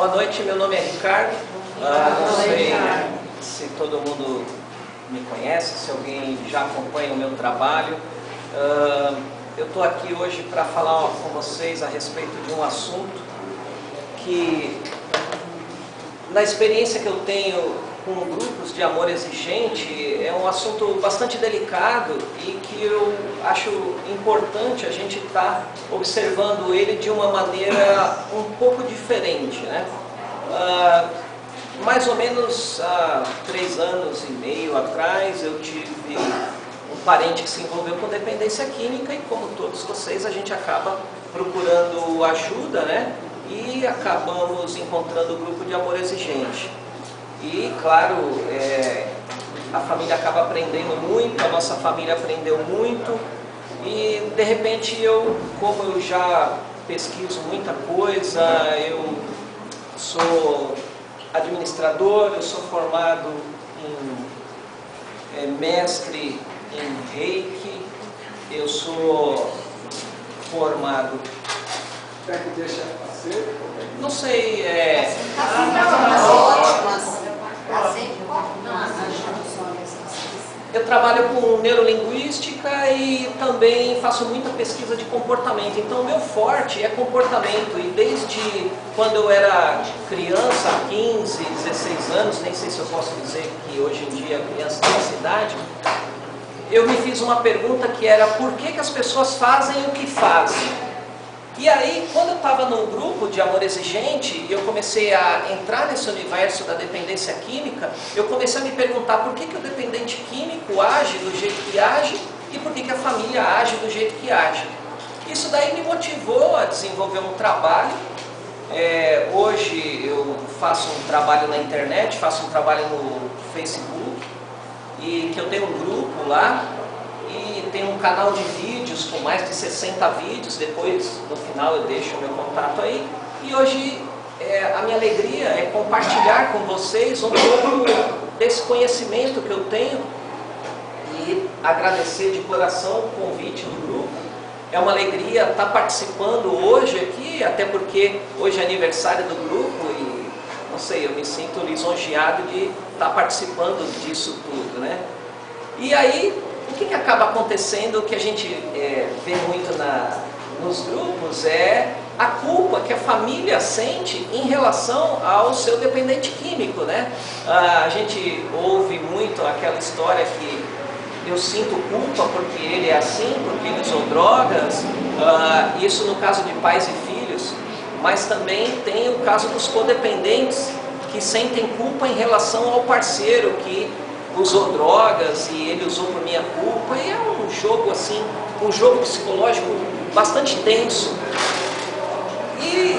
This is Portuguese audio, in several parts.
Boa noite, meu nome é Ricardo. Não sei se todo mundo me conhece, se alguém já acompanha o meu trabalho. Eu estou aqui hoje para falar com vocês a respeito de um assunto que, na experiência que eu tenho com grupos de amor exigente, é um assunto bastante delicado e que eu acho importante a gente estar observando ele de uma maneira um pouco diferente, né? Mais ou menos há 3 anos e meio atrás eu tive um parente que se envolveu com dependência química e, como todos vocês, a gente acaba procurando ajuda, né? E acabamos encontrando o grupo de amor exigente. E, claro, a família acaba aprendendo muito, a nossa família aprendeu muito e, de repente, como eu já pesquiso muita coisa, eu sou administrador, eu sou formado em mestre em Reiki, eu sou formado... Quer que deixe fazer? Não sei, eu trabalho com neurolinguística e também faço muita pesquisa de comportamento. Então o meu forte é comportamento e desde quando eu era criança, 15, 16 anos, nem sei se eu posso dizer que hoje em dia a criança tem essa idade, eu me fiz uma pergunta que era: por que as pessoas fazem o que fazem? E aí, quando eu estava num grupo de amor exigente e eu comecei a entrar nesse universo da dependência química, eu comecei a me perguntar por que o dependente químico age do jeito que age e por que a família age do jeito que age. Isso daí me motivou a desenvolver um trabalho. Hoje eu faço um trabalho na internet, faço um trabalho no Facebook, e que eu tenho um grupo lá. E tem um canal de vídeos com mais de 60 vídeos, depois no final eu deixo o meu contato aí. E hoje a minha alegria é compartilhar com vocês um pouco desse conhecimento que eu tenho e agradecer de coração o convite do grupo. É uma alegria estar participando hoje aqui, até porque hoje é aniversário do grupo e, não sei, eu me sinto lisonjeado de estar participando disso tudo, né? E aí, o que acaba acontecendo, o que a gente vê muito nos grupos, é a culpa que a família sente em relação ao seu dependente químico, né? A gente ouve muito aquela história que eu sinto culpa porque ele é assim, porque ele usou drogas, isso no caso de pais e filhos, mas também tem o caso dos codependentes que sentem culpa em relação ao parceiro que usou drogas e ele usou por minha culpa, e é um jogo assim, um jogo psicológico bastante tenso. E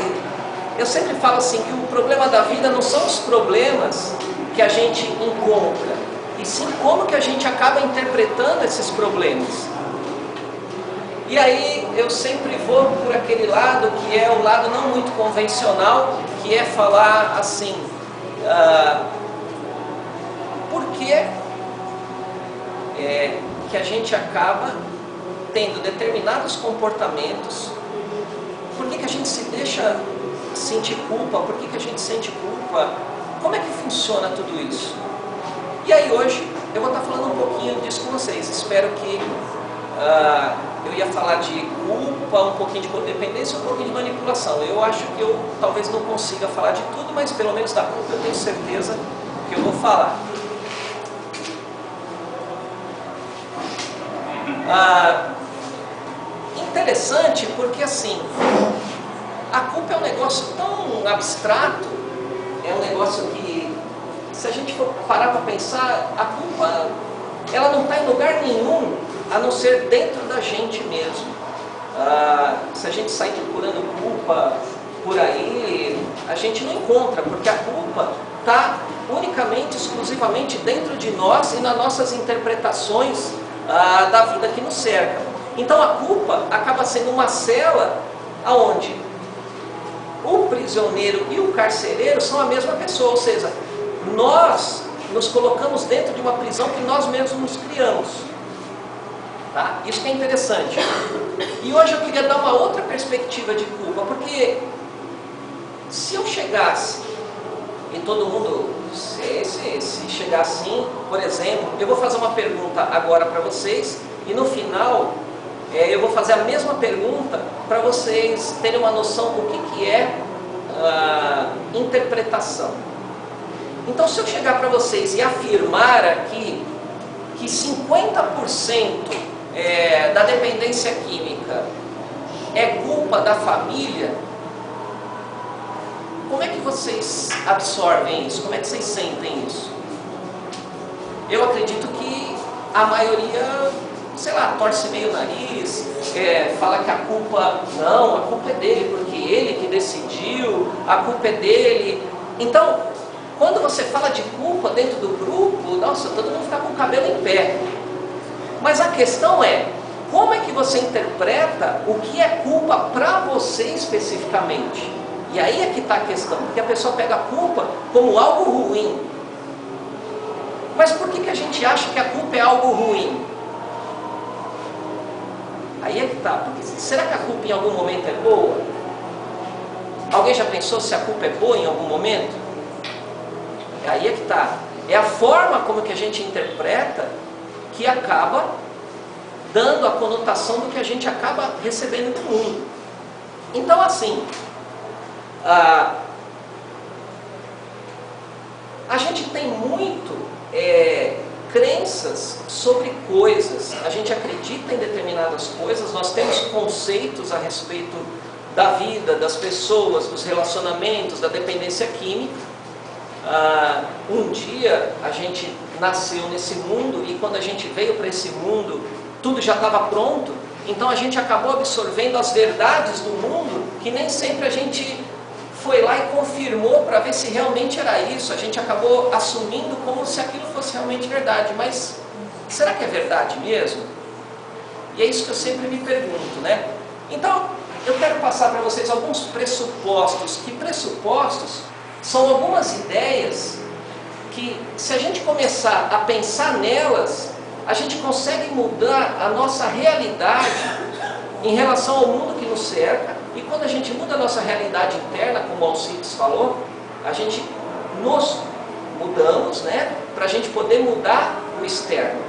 eu sempre falo assim que o problema da vida não são os problemas que a gente encontra, e sim como que a gente acaba interpretando esses problemas. E aí eu sempre vou por aquele lado que é o lado não muito convencional, que é falar assim, por que que a gente acaba tendo determinados comportamentos, por que a gente se deixa sentir culpa, por que a gente sente culpa, como é que funciona tudo isso? E aí hoje eu vou estar falando um pouquinho disso com vocês. Espero que eu ia falar de culpa, um pouquinho de codependência, um pouquinho de manipulação. Eu acho que eu talvez não consiga falar de tudo, mas pelo menos da culpa eu tenho certeza que eu vou falar. Interessante porque assim, a culpa é um negócio tão abstrato, é um negócio que, se a gente for parar para pensar, a culpa ela não está em lugar nenhum a não ser dentro da gente mesmo. Se a gente sair procurando culpa por aí, a gente não encontra, porque a culpa está unicamente, exclusivamente dentro de nós e nas nossas interpretações da vida que nos cerca. Então a culpa acaba sendo uma cela onde o prisioneiro e o carcereiro são a mesma pessoa, ou seja, nós nos colocamos dentro de uma prisão que nós mesmos nos criamos. Tá? Isso que é interessante. E hoje eu queria dar uma outra perspectiva de culpa, porque se eu chegar chegasse e todo mundo, se chegar assim, por exemplo, eu vou fazer uma pergunta agora para vocês e no final eu vou fazer a mesma pergunta para vocês terem uma noção do que é interpretação. Então, se eu chegar para vocês e afirmar aqui que 50% da dependência química é culpa da família, como é que vocês absorvem isso? Como é que vocês sentem isso? Eu acredito que a maioria, sei lá, torce meio o nariz, fala que a culpa é dele, porque ele que decidiu, a culpa é dele. Então, quando você fala de culpa dentro do grupo, nossa, todo mundo fica com o cabelo em pé. Mas a questão é, como é que você interpreta o que é culpa para você especificamente? E aí é que está a questão, porque a pessoa pega a culpa como algo ruim. Mas por que a gente acha que a culpa é algo ruim? Aí é que está, porque será que a culpa em algum momento é boa? Alguém já pensou se a culpa é boa em algum momento? Aí é que está, é a forma como que a gente interpreta que acaba dando a conotação do que a gente acaba recebendo do mundo. Então assim, a gente tem muito crenças sobre coisas, a gente acredita em determinadas coisas, nós temos conceitos a respeito da vida, das pessoas, dos relacionamentos, da dependência química. Um dia a gente nasceu nesse mundo e quando a gente veio para esse mundo, tudo já estava pronto, então a gente acabou absorvendo as verdades do mundo que nem sempre a gente foi lá e confirmou para ver se realmente era isso. A gente acabou assumindo como se aquilo fosse realmente verdade, mas será que é verdade mesmo? E é isso que eu sempre me pergunto, né? Então, eu quero passar para vocês alguns pressupostos. Que pressupostos são algumas ideias que, se a gente começar a pensar nelas, a gente consegue mudar a nossa realidade em relação ao mundo que nos cerca. E quando a gente muda a nossa realidade interna, como o Alcides falou, a gente nos mudamos, né, para a gente poder mudar o externo.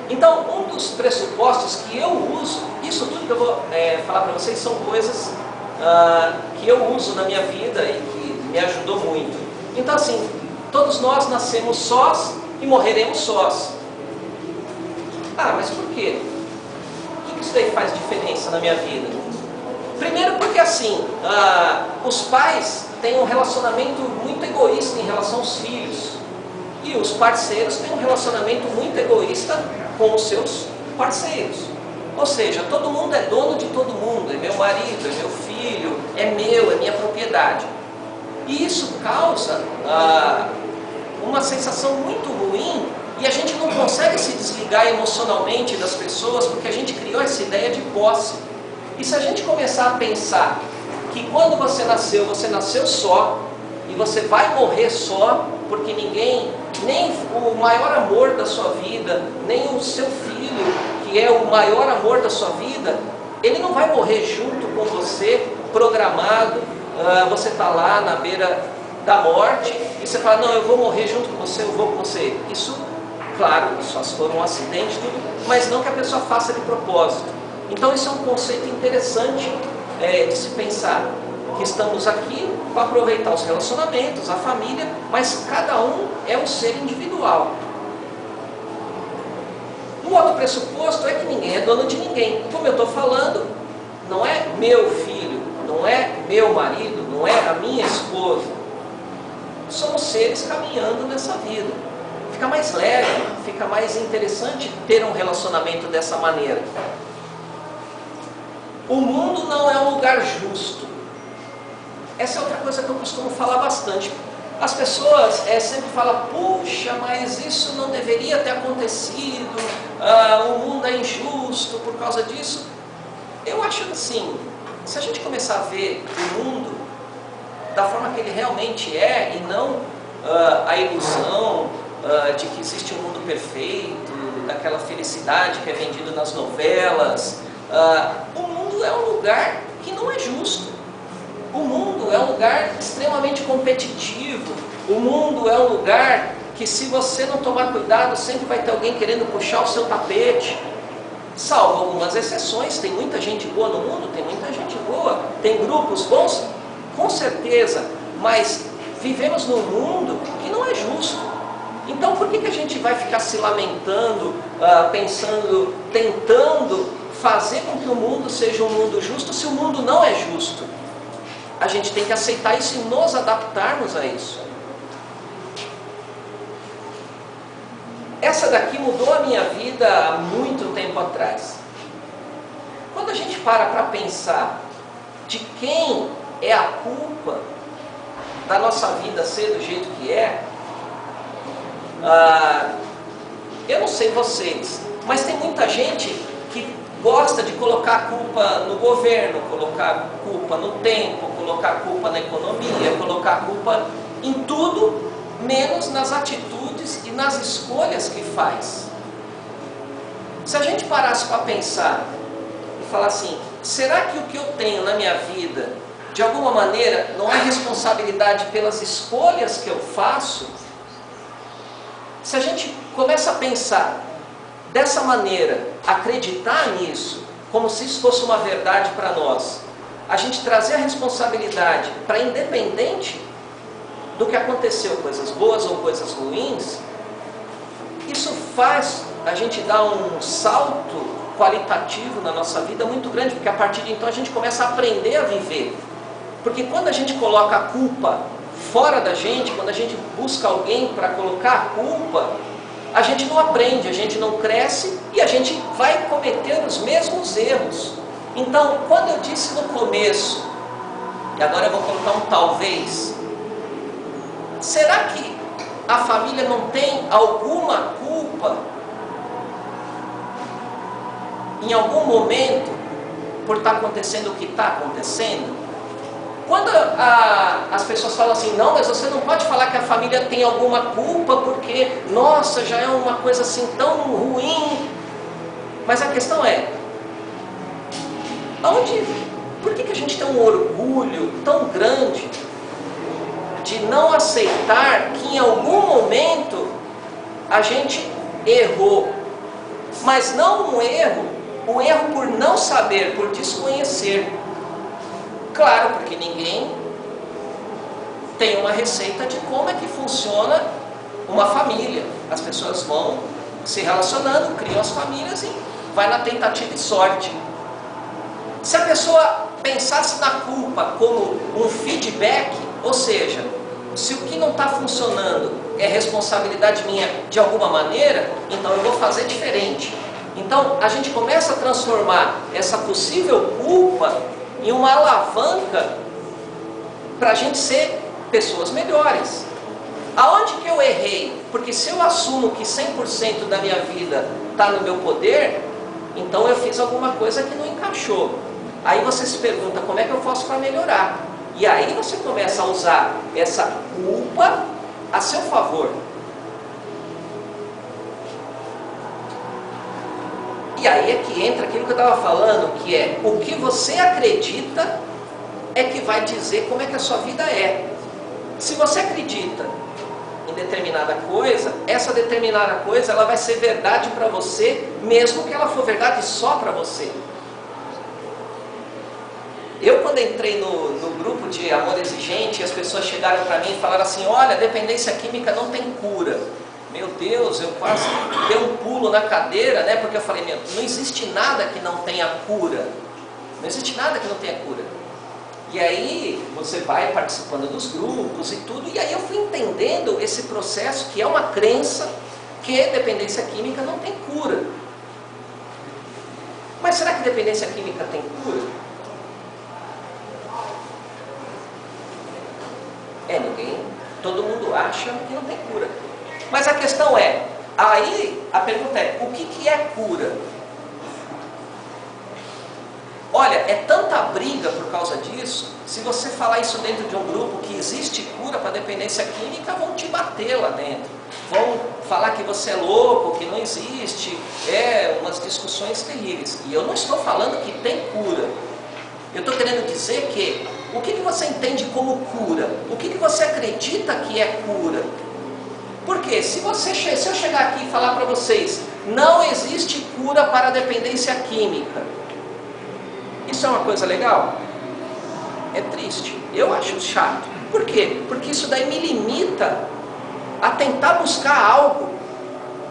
Então, um dos pressupostos que eu uso, isso tudo que eu vou falar para vocês são coisas que eu uso na minha vida e que me ajudou muito. Então assim, todos nós nascemos sós e morreremos sós. Mas por quê? O que isso daí faz diferença na minha vida? Primeiro porque assim, os pais têm um relacionamento muito egoísta em relação aos filhos. E os parceiros têm um relacionamento muito egoísta com os seus parceiros. Ou seja, todo mundo é dono de todo mundo, é meu marido, é meu filho, é meu, é minha propriedade. E isso causa uma sensação muito ruim e a gente não consegue se desligar emocionalmente das pessoas porque a gente criou essa ideia de posse. E se a gente começar a pensar que quando você nasceu só e você vai morrer só, porque ninguém, nem o maior amor da sua vida, nem o seu filho, que é o maior amor da sua vida, ele não vai morrer junto com você, programado, você está lá na beira da morte, e você fala, não, eu vou morrer junto com você, eu vou com você. Isso, claro, só se for um acidente, tudo, mas não que a pessoa faça de propósito. Então isso é um conceito interessante de se pensar, que estamos aqui para aproveitar os relacionamentos, a família, mas cada um é um ser individual. Um outro pressuposto é que ninguém é dono de ninguém. Como eu estou falando, não é meu filho, não é meu marido, não é a minha esposa. Somos seres caminhando nessa vida. Fica mais leve, fica mais interessante ter um relacionamento dessa maneira. O mundo não é um lugar justo. Essa é outra coisa que eu costumo falar bastante. As pessoas sempre falam, puxa, mas isso não deveria ter acontecido, o mundo é injusto por causa disso. Eu acho assim, se a gente começar a ver o mundo da forma que ele realmente é, e não a ilusão de que existe um mundo perfeito, daquela felicidade que é vendida nas novelas, o mundo é um lugar que não é justo. O mundo é um lugar lugar extremamente competitivo. O mundo é um lugar que, se você não tomar cuidado, sempre vai ter alguém querendo puxar o seu tapete. Salvo algumas exceções, tem muita gente boa no mundo, tem muita gente boa, tem grupos bons, com certeza, mas vivemos num mundo que não é justo. Então por que a gente vai ficar se lamentando, pensando, tentando fazer com que o mundo seja um mundo justo, se o mundo não é justo? A gente tem que aceitar isso e nos adaptarmos a isso. Essa daqui mudou a minha vida há muito tempo atrás. Quando a gente para pensar de quem é a culpa da nossa vida ser do jeito que é, eu não sei vocês, mas tem muita gente que gosta de colocar a culpa no governo, colocar a culpa no tempo, colocar a culpa na economia, colocar a culpa em tudo, menos nas atitudes e nas escolhas que faz. Se a gente parasse para pensar e falar assim, será que o que eu tenho na minha vida, de alguma maneira, não é responsabilidade pelas escolhas que eu faço? Se a gente começa a pensar dessa maneira, acreditar nisso, como se isso fosse uma verdade para nós, a gente trazer a responsabilidade para independente do que aconteceu, coisas boas ou coisas ruins, isso faz a gente dar um salto qualitativo na nossa vida muito grande, porque a partir de então a gente começa a aprender a viver. Porque quando a gente coloca a culpa fora da gente, quando a gente busca alguém para colocar a culpa, a gente não aprende, a gente não cresce e a gente vai cometer os mesmos erros. Então, quando eu disse no começo, e agora eu vou colocar um talvez, será que a família não tem alguma culpa em algum momento por estar acontecendo o que está acontecendo? Quando as pessoas falam assim, não, mas você não pode falar que a família tem alguma culpa porque, nossa, já é uma coisa assim tão ruim. Mas a questão é, por que a gente tem um orgulho tão grande de não aceitar que em algum momento a gente errou? Mas não o erro por não saber, por desconhecer. Claro, porque ninguém tem uma receita de como é que funciona uma família. As pessoas vão se relacionando, criam as famílias e vai na tentativa e sorte. Se a pessoa pensasse na culpa como um feedback, ou seja, se o que não está funcionando é responsabilidade minha de alguma maneira, então eu vou fazer diferente. Então a gente começa a transformar essa possível culpa em uma alavanca para a gente ser pessoas melhores. Aonde que eu errei? Porque se eu assumo que 100% da minha vida está no meu poder, então eu fiz alguma coisa que não encaixou. Aí você se pergunta, como é que eu faço para melhorar? E aí você começa a usar essa culpa a seu favor. E aí é que entra aquilo que eu estava falando, que é o que você acredita é que vai dizer como é que a sua vida é. Se você acredita em determinada coisa, essa determinada coisa ela vai ser verdade para você, mesmo que ela for verdade só para você. Eu, quando entrei no grupo de Amor Exigente, as pessoas chegaram para mim e falaram assim, olha, dependência química não tem cura. Meu Deus, eu quase dei um pulo na cadeira, né? Porque eu falei, meu, não existe nada que não tenha cura. Não existe nada que não tenha cura. E aí você vai participando dos grupos e tudo, e aí eu fui entendendo esse processo que é uma crença que dependência química não tem cura. Mas será que dependência química tem cura? Todo mundo acha que não tem cura. Mas a questão é, aí a pergunta é, o que é cura? Olha, é tanta briga por causa disso, se você falar isso dentro de um grupo que existe cura para dependência química, vão te bater lá dentro. Vão falar que você é louco, que não existe, umas discussões terríveis. E eu não estou falando que tem cura. Eu estou querendo dizer que O que você entende como cura? O que você acredita que é cura? Porque se eu chegar aqui e falar para vocês, não existe cura para a dependência química, isso é uma coisa legal? É triste, eu acho chato. Por quê? Porque isso daí me limita a tentar buscar algo.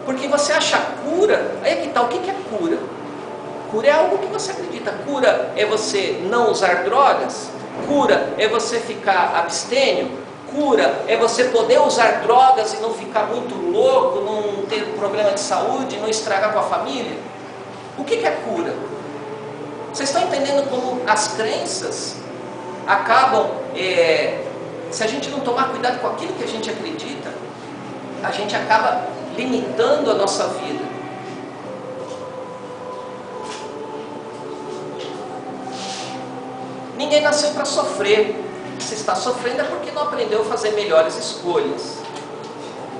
Porque você acha cura, aí é que tá, o que é cura? Cura é algo que você acredita. Cura é você não usar drogas? Cura é você ficar abstêmio? Cura é você poder usar drogas e não ficar muito louco, não ter problema de saúde, não estragar com a família? O que é cura? Vocês estão entendendo como as crenças acabam, se a gente não tomar cuidado com aquilo que a gente acredita, a gente acaba limitando a nossa vida. Ninguém nasceu para sofrer. Se está sofrendo é porque não aprendeu a fazer melhores escolhas.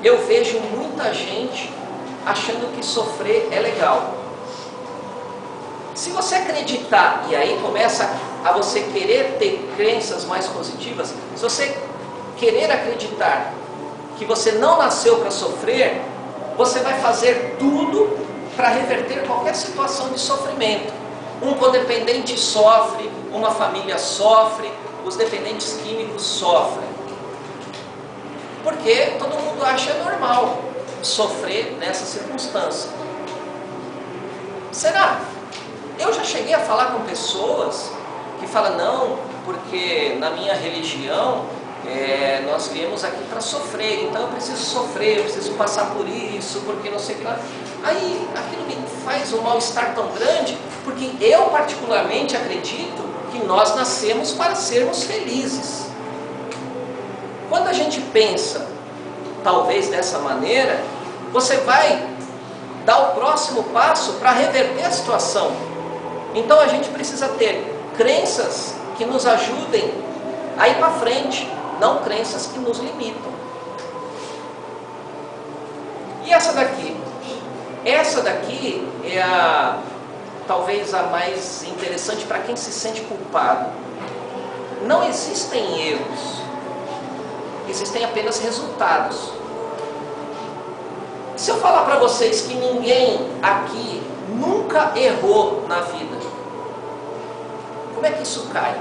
Eu vejo muita gente achando que sofrer é legal. Se você acreditar, e aí começa a você querer ter crenças mais positivas, se você querer acreditar que você não nasceu para sofrer, você vai fazer tudo para reverter qualquer situação de sofrimento. Um codependente sofre, uma família sofre, os dependentes químicos sofrem. Porque todo mundo acha normal sofrer nessa circunstância. Será? Eu já cheguei a falar com pessoas que falam, não, porque na minha religião nós viemos aqui para sofrer, então eu preciso sofrer, eu preciso passar por isso, porque não sei o que lá. Aí aquilo me faz um mal-estar tão grande, porque eu particularmente acredito que nós nascemos para sermos felizes. Quando a gente pensa, talvez dessa maneira, você vai dar o próximo passo para reverter a situação. Então a gente precisa ter crenças que nos ajudem a ir para frente, não crenças que nos limitam. E essa daqui? Essa daqui é talvez a mais interessante para quem se sente culpado. Não existem erros, existem apenas resultados. Se eu falar para vocês que ninguém aqui nunca errou na vida, como é que isso cai?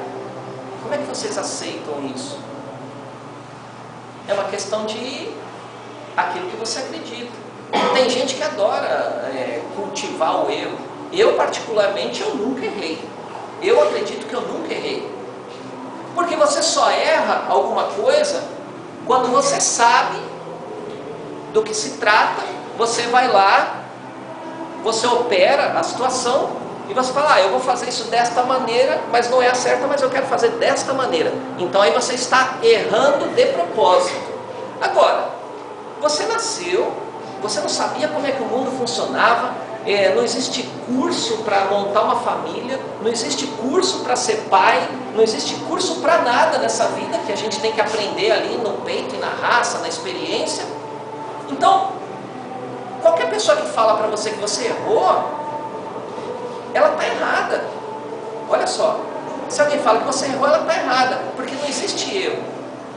Como é que vocês aceitam isso? É uma questão de aquilo que você acredita. Tem gente que adora cultivar o erro. Eu particularmente, eu nunca errei. Eu acredito que eu nunca errei. Porque você só erra alguma coisa quando você sabe do que se trata, você vai lá, você opera a situação e você fala, eu vou fazer isso desta maneira, mas não é a certa, mas eu quero fazer desta maneira. Então aí você está errando de propósito. Agora, você nasceu, você não sabia como é que o mundo funcionava, não existe curso para montar uma família, não existe curso para ser pai, não existe curso para nada nessa vida, que a gente tem que aprender ali no peito e na raça, na experiência. Então, qualquer pessoa que fala para você que você errou, ela está errada. Olha só, se alguém fala que você errou, ela está errada, porque não existe erro,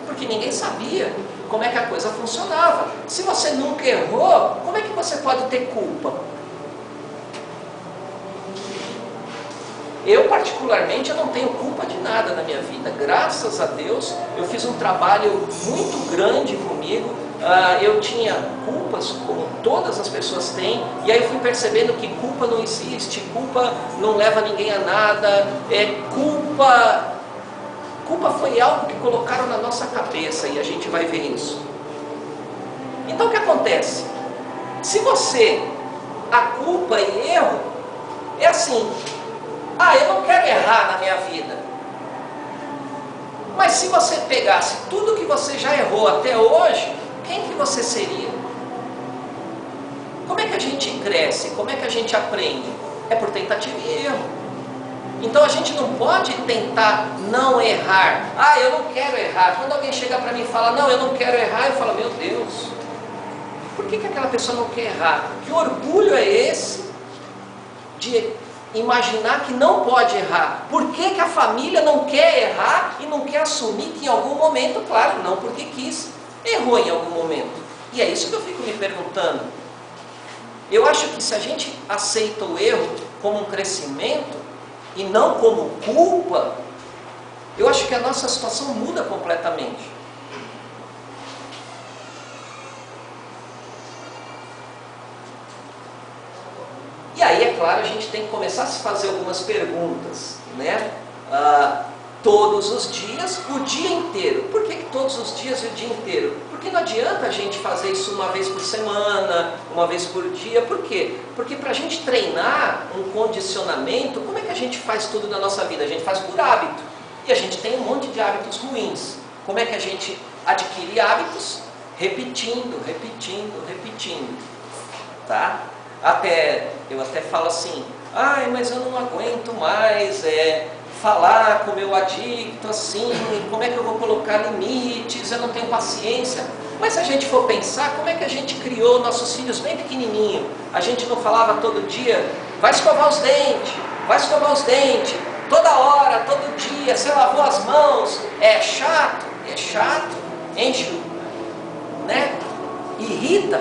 porque ninguém sabia como é que a coisa funcionava. Se você nunca errou, como é que você pode ter culpa? Eu particularmente, eu não tenho culpa de nada na minha vida. Graças a Deus, eu fiz um trabalho muito grande comigo. Eu tinha culpas, como todas as pessoas têm, e aí eu fui percebendo que culpa não existe, culpa não leva ninguém a nada, culpa foi algo que colocaram na nossa cabeça, e a gente vai ver isso. Então o que acontece? Se você, a culpa e erro, é assim, eu não quero errar na minha vida. Mas se você pegasse tudo que você já errou até hoje, quem que você seria? Como é que a gente cresce? Como é que a gente aprende? É por tentativa e erro. Então a gente não pode tentar não errar. Eu não quero errar. Quando alguém chega para mim e fala, não, eu não quero errar, eu falo, meu Deus, por que aquela pessoa não quer errar? Que orgulho é esse de imaginar que não pode errar. Por que que a família não quer errar e não quer assumir que em algum momento, claro, não porque quis, errou em algum momento? E é isso que eu fico me perguntando. Eu acho que se a gente aceita o erro como um crescimento e não como culpa, eu acho que a nossa situação muda completamente. E aí, é claro, a gente tem que começar a se fazer algumas perguntas, né? Todos os dias, o dia inteiro. Por que todos os dias e o dia inteiro? Porque não adianta a gente fazer isso uma vez por semana, uma vez por dia. Por quê? Porque para a gente treinar um condicionamento, como é que a gente faz tudo na nossa vida? A gente faz por hábito. E a gente tem um monte de hábitos ruins. Como é que a gente adquire hábitos? Repetindo, repetindo, repetindo. Tá? Eu até falo assim, ai, mas eu não aguento mais falar com o meu adicto assim, como é que eu vou colocar limites, eu não tenho paciência. Mas se a gente for pensar, como é que a gente criou nossos filhos bem pequenininho? A gente não falava todo dia, vai escovar os dentes, vai escovar os dentes, toda hora, todo dia, você lavou as mãos, é chato, enche, né? Irrita,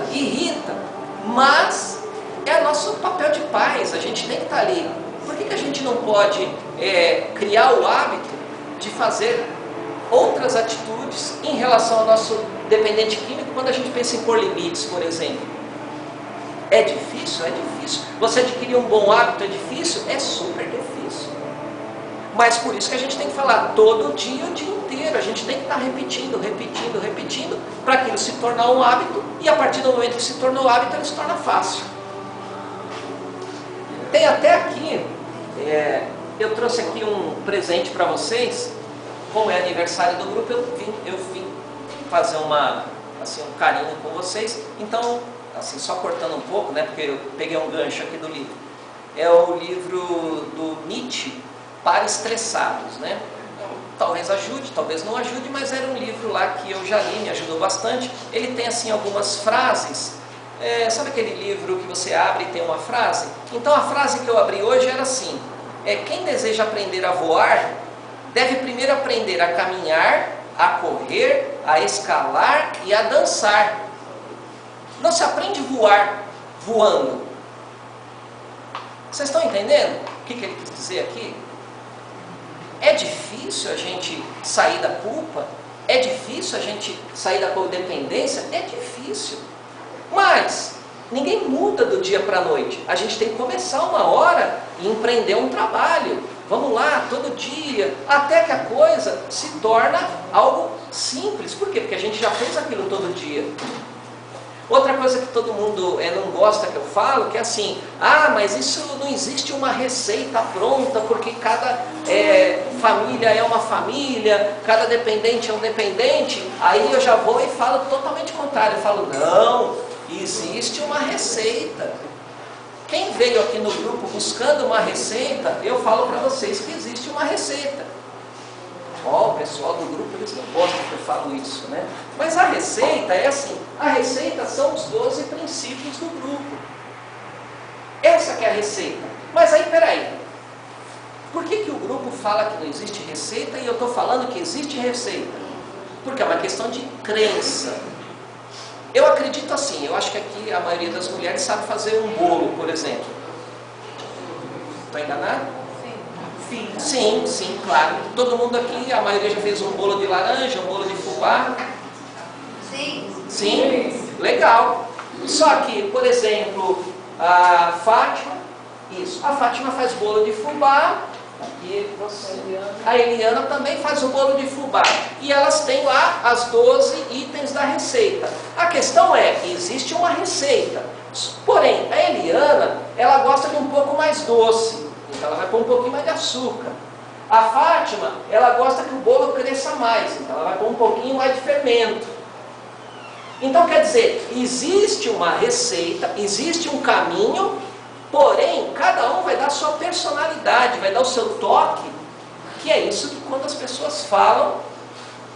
mas é nosso papel de pais, a gente tem que estar ali. Por que a gente não pode criar o hábito de fazer outras atitudes em relação ao nosso dependente químico quando a gente pensa em pôr limites, por exemplo? É difícil? É difícil. Você adquirir um bom hábito é difícil? É super difícil. Mas por isso que a gente tem que falar todo dia, o dia inteiro. A gente tem que estar repetindo, para aquilo se tornar um hábito, e a partir do momento que se tornou hábito, ele se torna fácil. Tem até aqui, eu trouxe aqui um presente para vocês. Como é aniversário do grupo, eu vim fazer um carinho com vocês. Então, assim, só cortando um pouco, né, porque eu peguei um gancho aqui do livro. É o livro do Nietzsche, Para Estressados, né? Talvez ajude, talvez não ajude, mas era um livro lá que eu já li, me ajudou bastante. Ele tem assim algumas frases. Sabe aquele livro que você abre e tem uma frase? Então a frase que eu abri hoje era assim: quem deseja aprender a voar, deve primeiro aprender a caminhar, a correr, a escalar e a dançar. Não se aprende a voar voando. Vocês estão entendendo o que ele quis dizer aqui? É difícil a gente sair da culpa? É difícil a gente sair da codependência? É difícil. Mas ninguém muda do dia para a noite. A gente tem que começar uma hora e empreender um trabalho. Vamos lá, todo dia, até que a coisa se torna algo simples. Por quê? Porque a gente já fez aquilo todo dia. Outra coisa que todo mundo não gosta que eu falo, que é assim, mas isso não existe uma receita pronta, porque cada família é uma família, cada dependente é um dependente. Aí eu já vou e falo totalmente contrário. Eu falo, não, existe uma receita. Quem veio aqui no grupo buscando uma receita, eu falo para vocês que existe uma receita. O pessoal do grupo, eles não gostam que eu falo isso, né? Mas a receita é assim, a receita são os 12 princípios do grupo. Essa que é a receita. Mas aí, peraí, por que o grupo fala que não existe receita e eu estou falando que existe receita? Porque é uma questão de crença. Eu acredito assim, eu acho que aqui a maioria das mulheres sabe fazer um bolo, por exemplo. Estou enganado? Sim, claro. Todo mundo aqui, a maioria já fez um bolo de laranja, um bolo de fubá. Sim? Legal. Só que, por exemplo, a Fátima faz bolo de fubá. E a Eliana também faz o bolo de fubá. E elas têm lá as 12 itens da receita. A questão existe uma receita. Porém, a Eliana, ela gosta de um pouco mais doce. Então ela vai pôr um pouquinho mais de açúcar. A Fátima, ela gosta que o bolo cresça mais. Então ela vai pôr um pouquinho mais de fermento. Então quer dizer, existe uma receita, existe um caminho, porém, cada um vai dar a sua personalidade, vai dar o seu toque, que é isso que quando as pessoas falam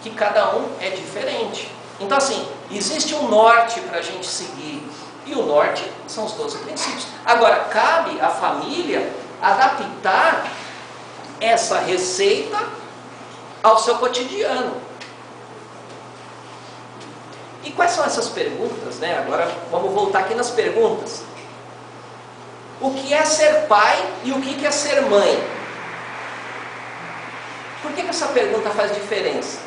que cada um é diferente. Então assim, existe um norte para a gente seguir, e o norte são os 12 princípios. Agora, cabe à família adaptar essa receita ao seu cotidiano. E quais são essas perguntas, né? Agora vamos voltar aqui nas perguntas. O que é ser pai e o que é ser mãe? Por que essa pergunta faz diferença?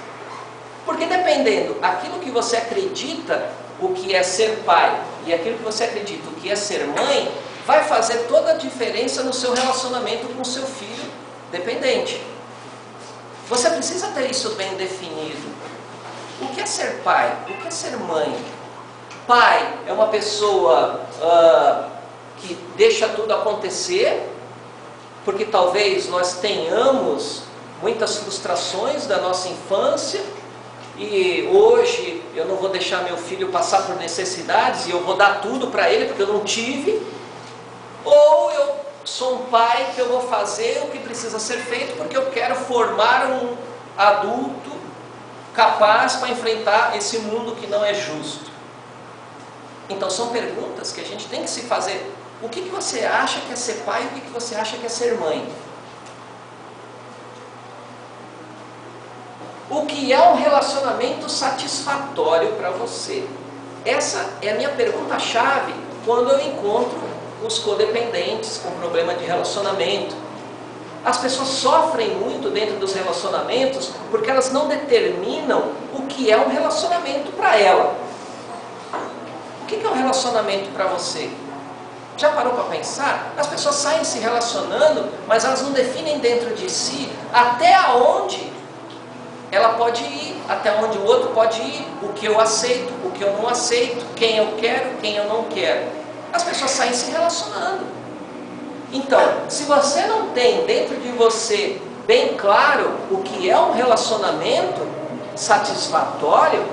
Porque dependendo aquilo que você acredita o que é ser pai e aquilo que você acredita o que é ser mãe, vai fazer toda a diferença no seu relacionamento com o seu filho dependente. Você precisa ter isso bem definido. O que é ser pai? O que é ser mãe? Pai é uma pessoa que deixa tudo acontecer, porque talvez nós tenhamos muitas frustrações da nossa infância, e hoje eu não vou deixar meu filho passar por necessidades, e eu vou dar tudo para ele porque eu não tive. Ou eu sou um pai que eu vou fazer o que precisa ser feito porque eu quero formar um adulto capaz para enfrentar esse mundo que não é justo. Então são perguntas que a gente tem que se fazer. O que você acha que é ser pai e o que você acha que é ser mãe? O que é um relacionamento satisfatório para você? Essa é a minha pergunta-chave quando eu encontro os codependentes com problema de relacionamento. As pessoas sofrem muito dentro dos relacionamentos porque elas não determinam o que é um relacionamento para ela. O que é um relacionamento para você? Já parou para pensar? As pessoas saem se relacionando, mas elas não definem dentro de si até onde ela pode ir, até onde o outro pode ir, o que eu aceito, o que eu não aceito, quem eu quero, quem eu não quero. As pessoas saem se relacionando. Então, se você não tem dentro de você bem claro o que é um relacionamento satisfatório,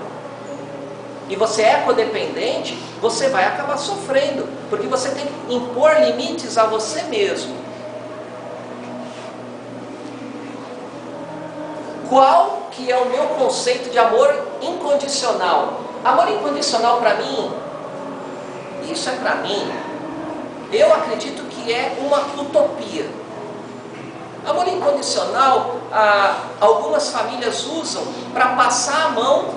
e você é codependente, você vai acabar sofrendo, porque você tem que impor limites a você mesmo. Qual que é o meu conceito de amor incondicional? Amor incondicional para mim, isso é para mim, eu acredito que é uma utopia. Amor incondicional, algumas famílias usam para passar a mão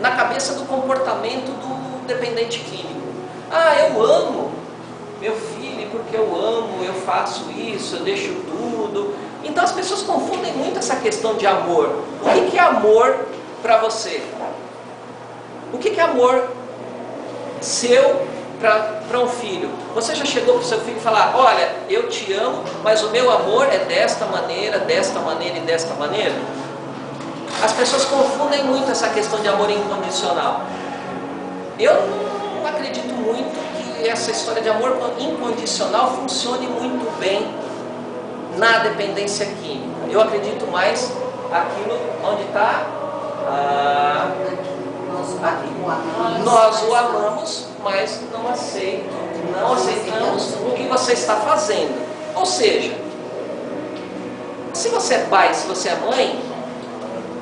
na cabeça do comportamento do dependente químico. Eu amo meu filho porque eu amo, eu faço isso, eu deixo tudo. Então as pessoas confundem muito essa questão de amor. O que é amor para você? O que é amor seu para um filho? Você já chegou para o seu filho e falar: olha, eu te amo, mas o meu amor é desta maneira e desta maneira? As pessoas confundem muito essa questão de amor incondicional. Eu não acredito muito que essa história de amor incondicional funcione muito bem na dependência química. Eu acredito mais aquilo onde está aqui. Nós o amamos, mas não aceitamos o que você está fazendo. Ou seja, se você é pai, se você é mãe,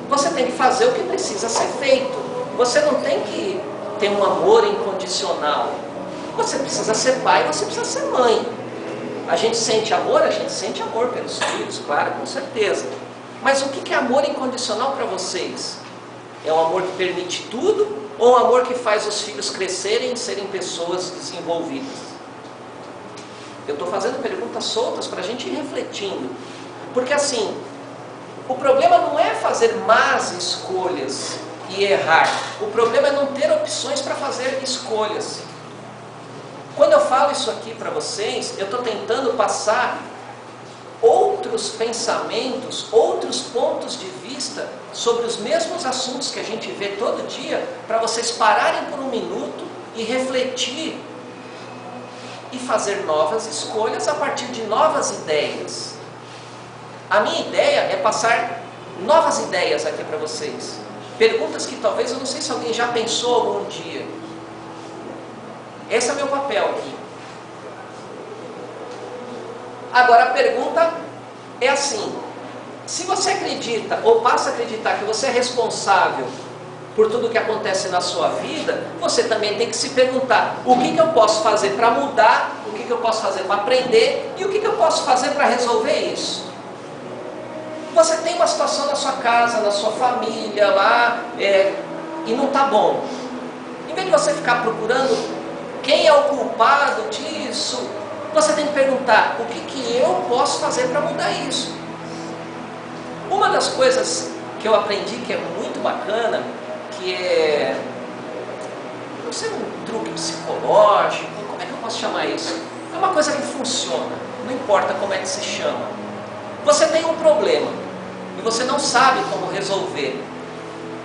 você tem que fazer o que precisa ser feito. Você não tem que ter um amor incondicional. Você precisa ser pai, você precisa ser mãe. A gente sente amor pelos filhos, claro, com certeza. Mas o que é amor incondicional para vocês? É um amor que permite tudo ou um amor que faz os filhos crescerem e serem pessoas desenvolvidas? Eu estou fazendo perguntas soltas para a gente ir refletindo. Porque assim, o problema não é fazer más escolhas e errar. O problema é não ter opções para fazer escolhas. Quando eu falo isso aqui para vocês, eu estou tentando passar outros pensamentos, outros pontos de vista sobre os mesmos assuntos que a gente vê todo dia, para vocês pararem por um minuto e refletir e fazer novas escolhas a partir de novas ideias. A minha ideia é passar novas ideias aqui para vocês. Perguntas que talvez, eu não sei se alguém já pensou algum dia. Esse é o meu papel aqui. Agora a pergunta é assim: se você acredita ou passa a acreditar que você é responsável por tudo que acontece na sua vida, você também tem que se perguntar: o que eu posso fazer para mudar o que que eu posso fazer para aprender e o que eu posso fazer para resolver isso. Você tem uma situação na sua casa, na sua família lá, e não está bom. Em vez de você ficar procurando quem é o culpado disso, você tem que perguntar: o que eu posso fazer para mudar isso? Uma das coisas que eu aprendi que é muito bacana, que é, não sei, um truque psicológico, como é que eu posso chamar isso? É uma coisa que funciona, não importa como é que se chama. Você tem um problema e você não sabe como resolver.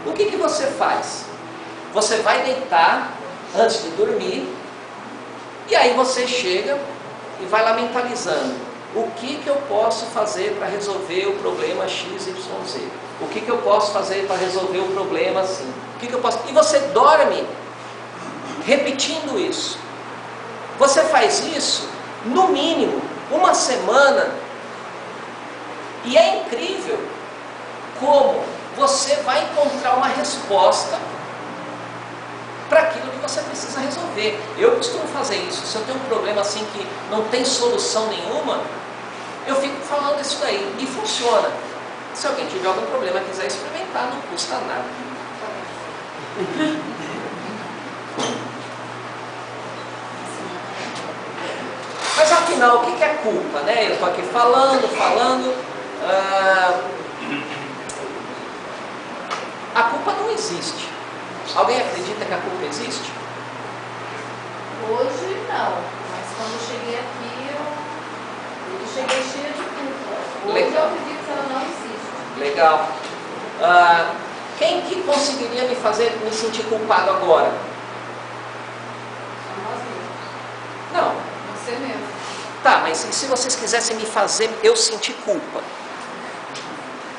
O que você faz? Você vai deitar antes de dormir e aí você chega e vai lá mentalizando: o que eu posso fazer para resolver o problema XYZ? O que eu posso fazer para resolver o problema assim? O que eu posso... E você dorme repetindo isso. Você faz isso, no mínimo, uma semana. E é incrível como você vai encontrar uma resposta para aquilo que você precisa resolver. Eu costumo fazer isso. Se eu tenho um problema assim que não tem solução nenhuma, eu fico falando isso daí e funciona. Se alguém tiver algum problema e quiser experimentar, não custa nada. Mas afinal, o que é culpa, né? Eu estou aqui falando. A culpa não existe. Alguém acredita que a culpa existe? Hoje não, mas quando eu cheguei aqui, eu cheguei cheia de culpa. Hoje Legal. eu acredito que ela não existe. Legal. Quem que conseguiria me fazer me sentir culpado agora? Só nós mesmos. Não. Você mesmo. Tá, mas e se vocês quisessem me fazer eu sentir culpa?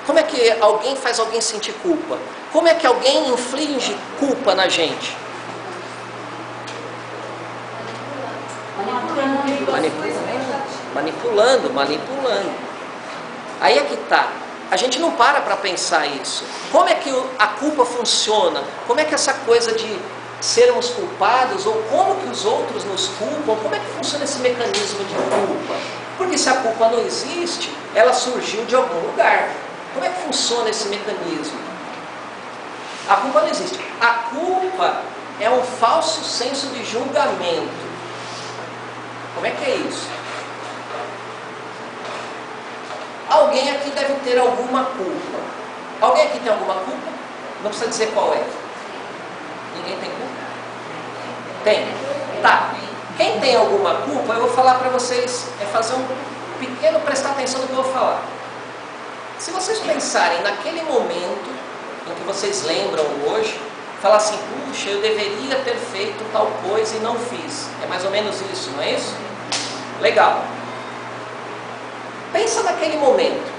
Como é que alguém faz alguém sentir culpa? Como é que alguém inflige culpa na gente? Manipulando. Aí é que tá. A gente não para pensar isso. Como é que a culpa funciona? Como é que essa coisa de sermos culpados, ou como que os outros nos culpam, como é que funciona esse mecanismo de culpa? Porque se a culpa não existe, ela surgiu de algum lugar. Como é que funciona esse mecanismo? A culpa não existe. A culpa é um falso senso de julgamento. Como é que é isso? Alguém aqui deve ter alguma culpa. Alguém aqui tem alguma culpa? Não precisa dizer qual é. Ninguém tem culpa? Tem? Tá. Quem tem alguma culpa, eu vou falar para vocês, fazer um pequeno, prestar atenção no que eu vou falar. Se vocês pensarem naquele momento em que vocês lembram hoje, falar assim: puxa, eu deveria ter feito tal coisa e não fiz. É mais ou menos isso, não é isso? Legal. Pensa naquele momento.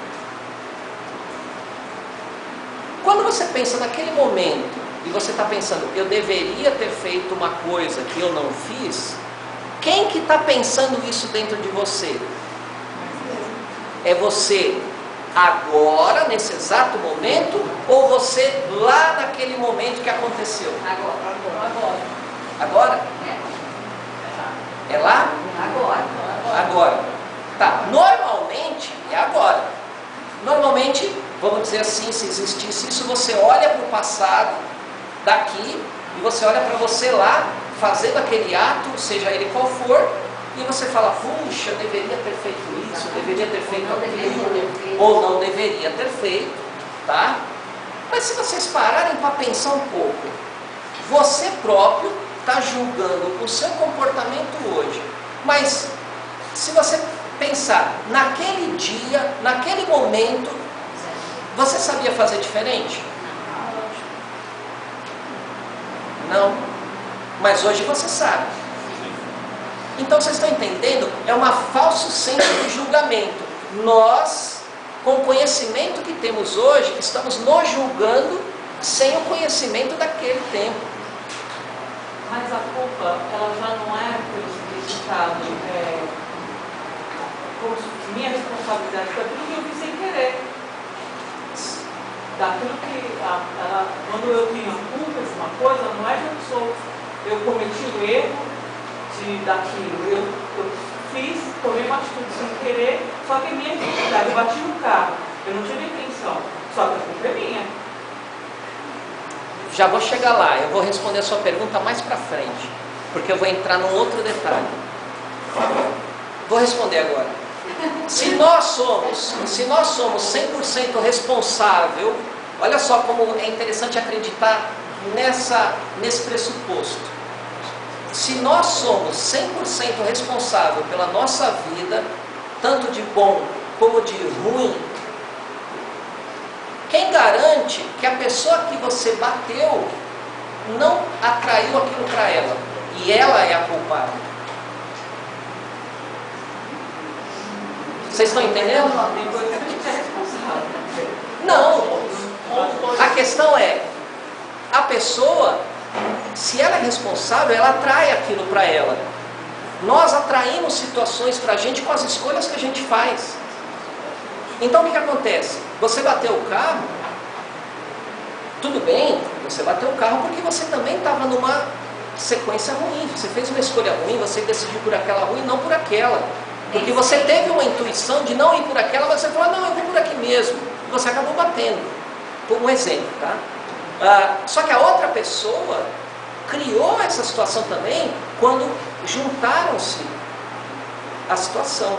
Quando você pensa naquele momento e você está pensando: eu deveria ter feito uma coisa que eu não fiz, quem que está pensando isso dentro de você? É você agora, nesse exato momento, ou você lá naquele momento que aconteceu? Agora? É lá? Agora. Tá, normalmente é agora. Normalmente, vamos dizer assim, se existisse isso, você olha para o passado, daqui, e você olha para você lá, fazendo aquele ato, seja ele qual for, e você fala: puxa, eu deveria ter feito isso, eu deveria ter feito aquilo, ou não deveria ter feito, tá? Mas se vocês pararem para pensar um pouco, você próprio está julgando o seu comportamento hoje. Mas se você pensar naquele dia, naquele momento, você sabia fazer diferente? Não. Mas hoje você sabe. Então vocês estão entendendo? É um falso senso de julgamento. Nós, com o conhecimento que temos hoje, estamos nos julgando sem o conhecimento daquele tempo. Mas a culpa, ela já não é pelo resultado, como minha responsabilidade daquilo que eu fiz sem querer. Daquilo que, quando eu tenho a culpa de uma coisa, não é que eu cometi o erro daquilo, eu fiz, tomei uma atitude sem querer, só que é minha responsabilidade. Eu bati no carro, eu não tive intenção, só que a culpa é minha. Já vou chegar lá, eu vou responder a sua pergunta mais para frente, porque eu vou entrar num outro detalhe. Vou responder agora. Se nós somos 100% responsável, olha só como é interessante acreditar nesse pressuposto. Se nós somos 100% responsável pela nossa vida, tanto de bom como de ruim, quem garante que a pessoa que você bateu não atraiu aquilo para ela e ela é a culpada? Vocês estão entendendo? Tem coisa que a gente é responsável. Não. A questão é, a pessoa, se ela é responsável, ela atrai aquilo para ela. Nós atraímos situações para a gente com as escolhas que a gente faz. Então o que acontece? Você bateu o carro, tudo bem, você bateu o carro porque você também estava numa sequência ruim. Você fez uma escolha ruim, você decidiu por aquela ruim, não por aquela. Porque você teve uma intuição de não ir por aquela, mas você falou, não, eu vou por aqui mesmo. E você acabou batendo. Por um exemplo, tá? Só que a outra pessoa criou essa situação também quando juntaram-se a situação.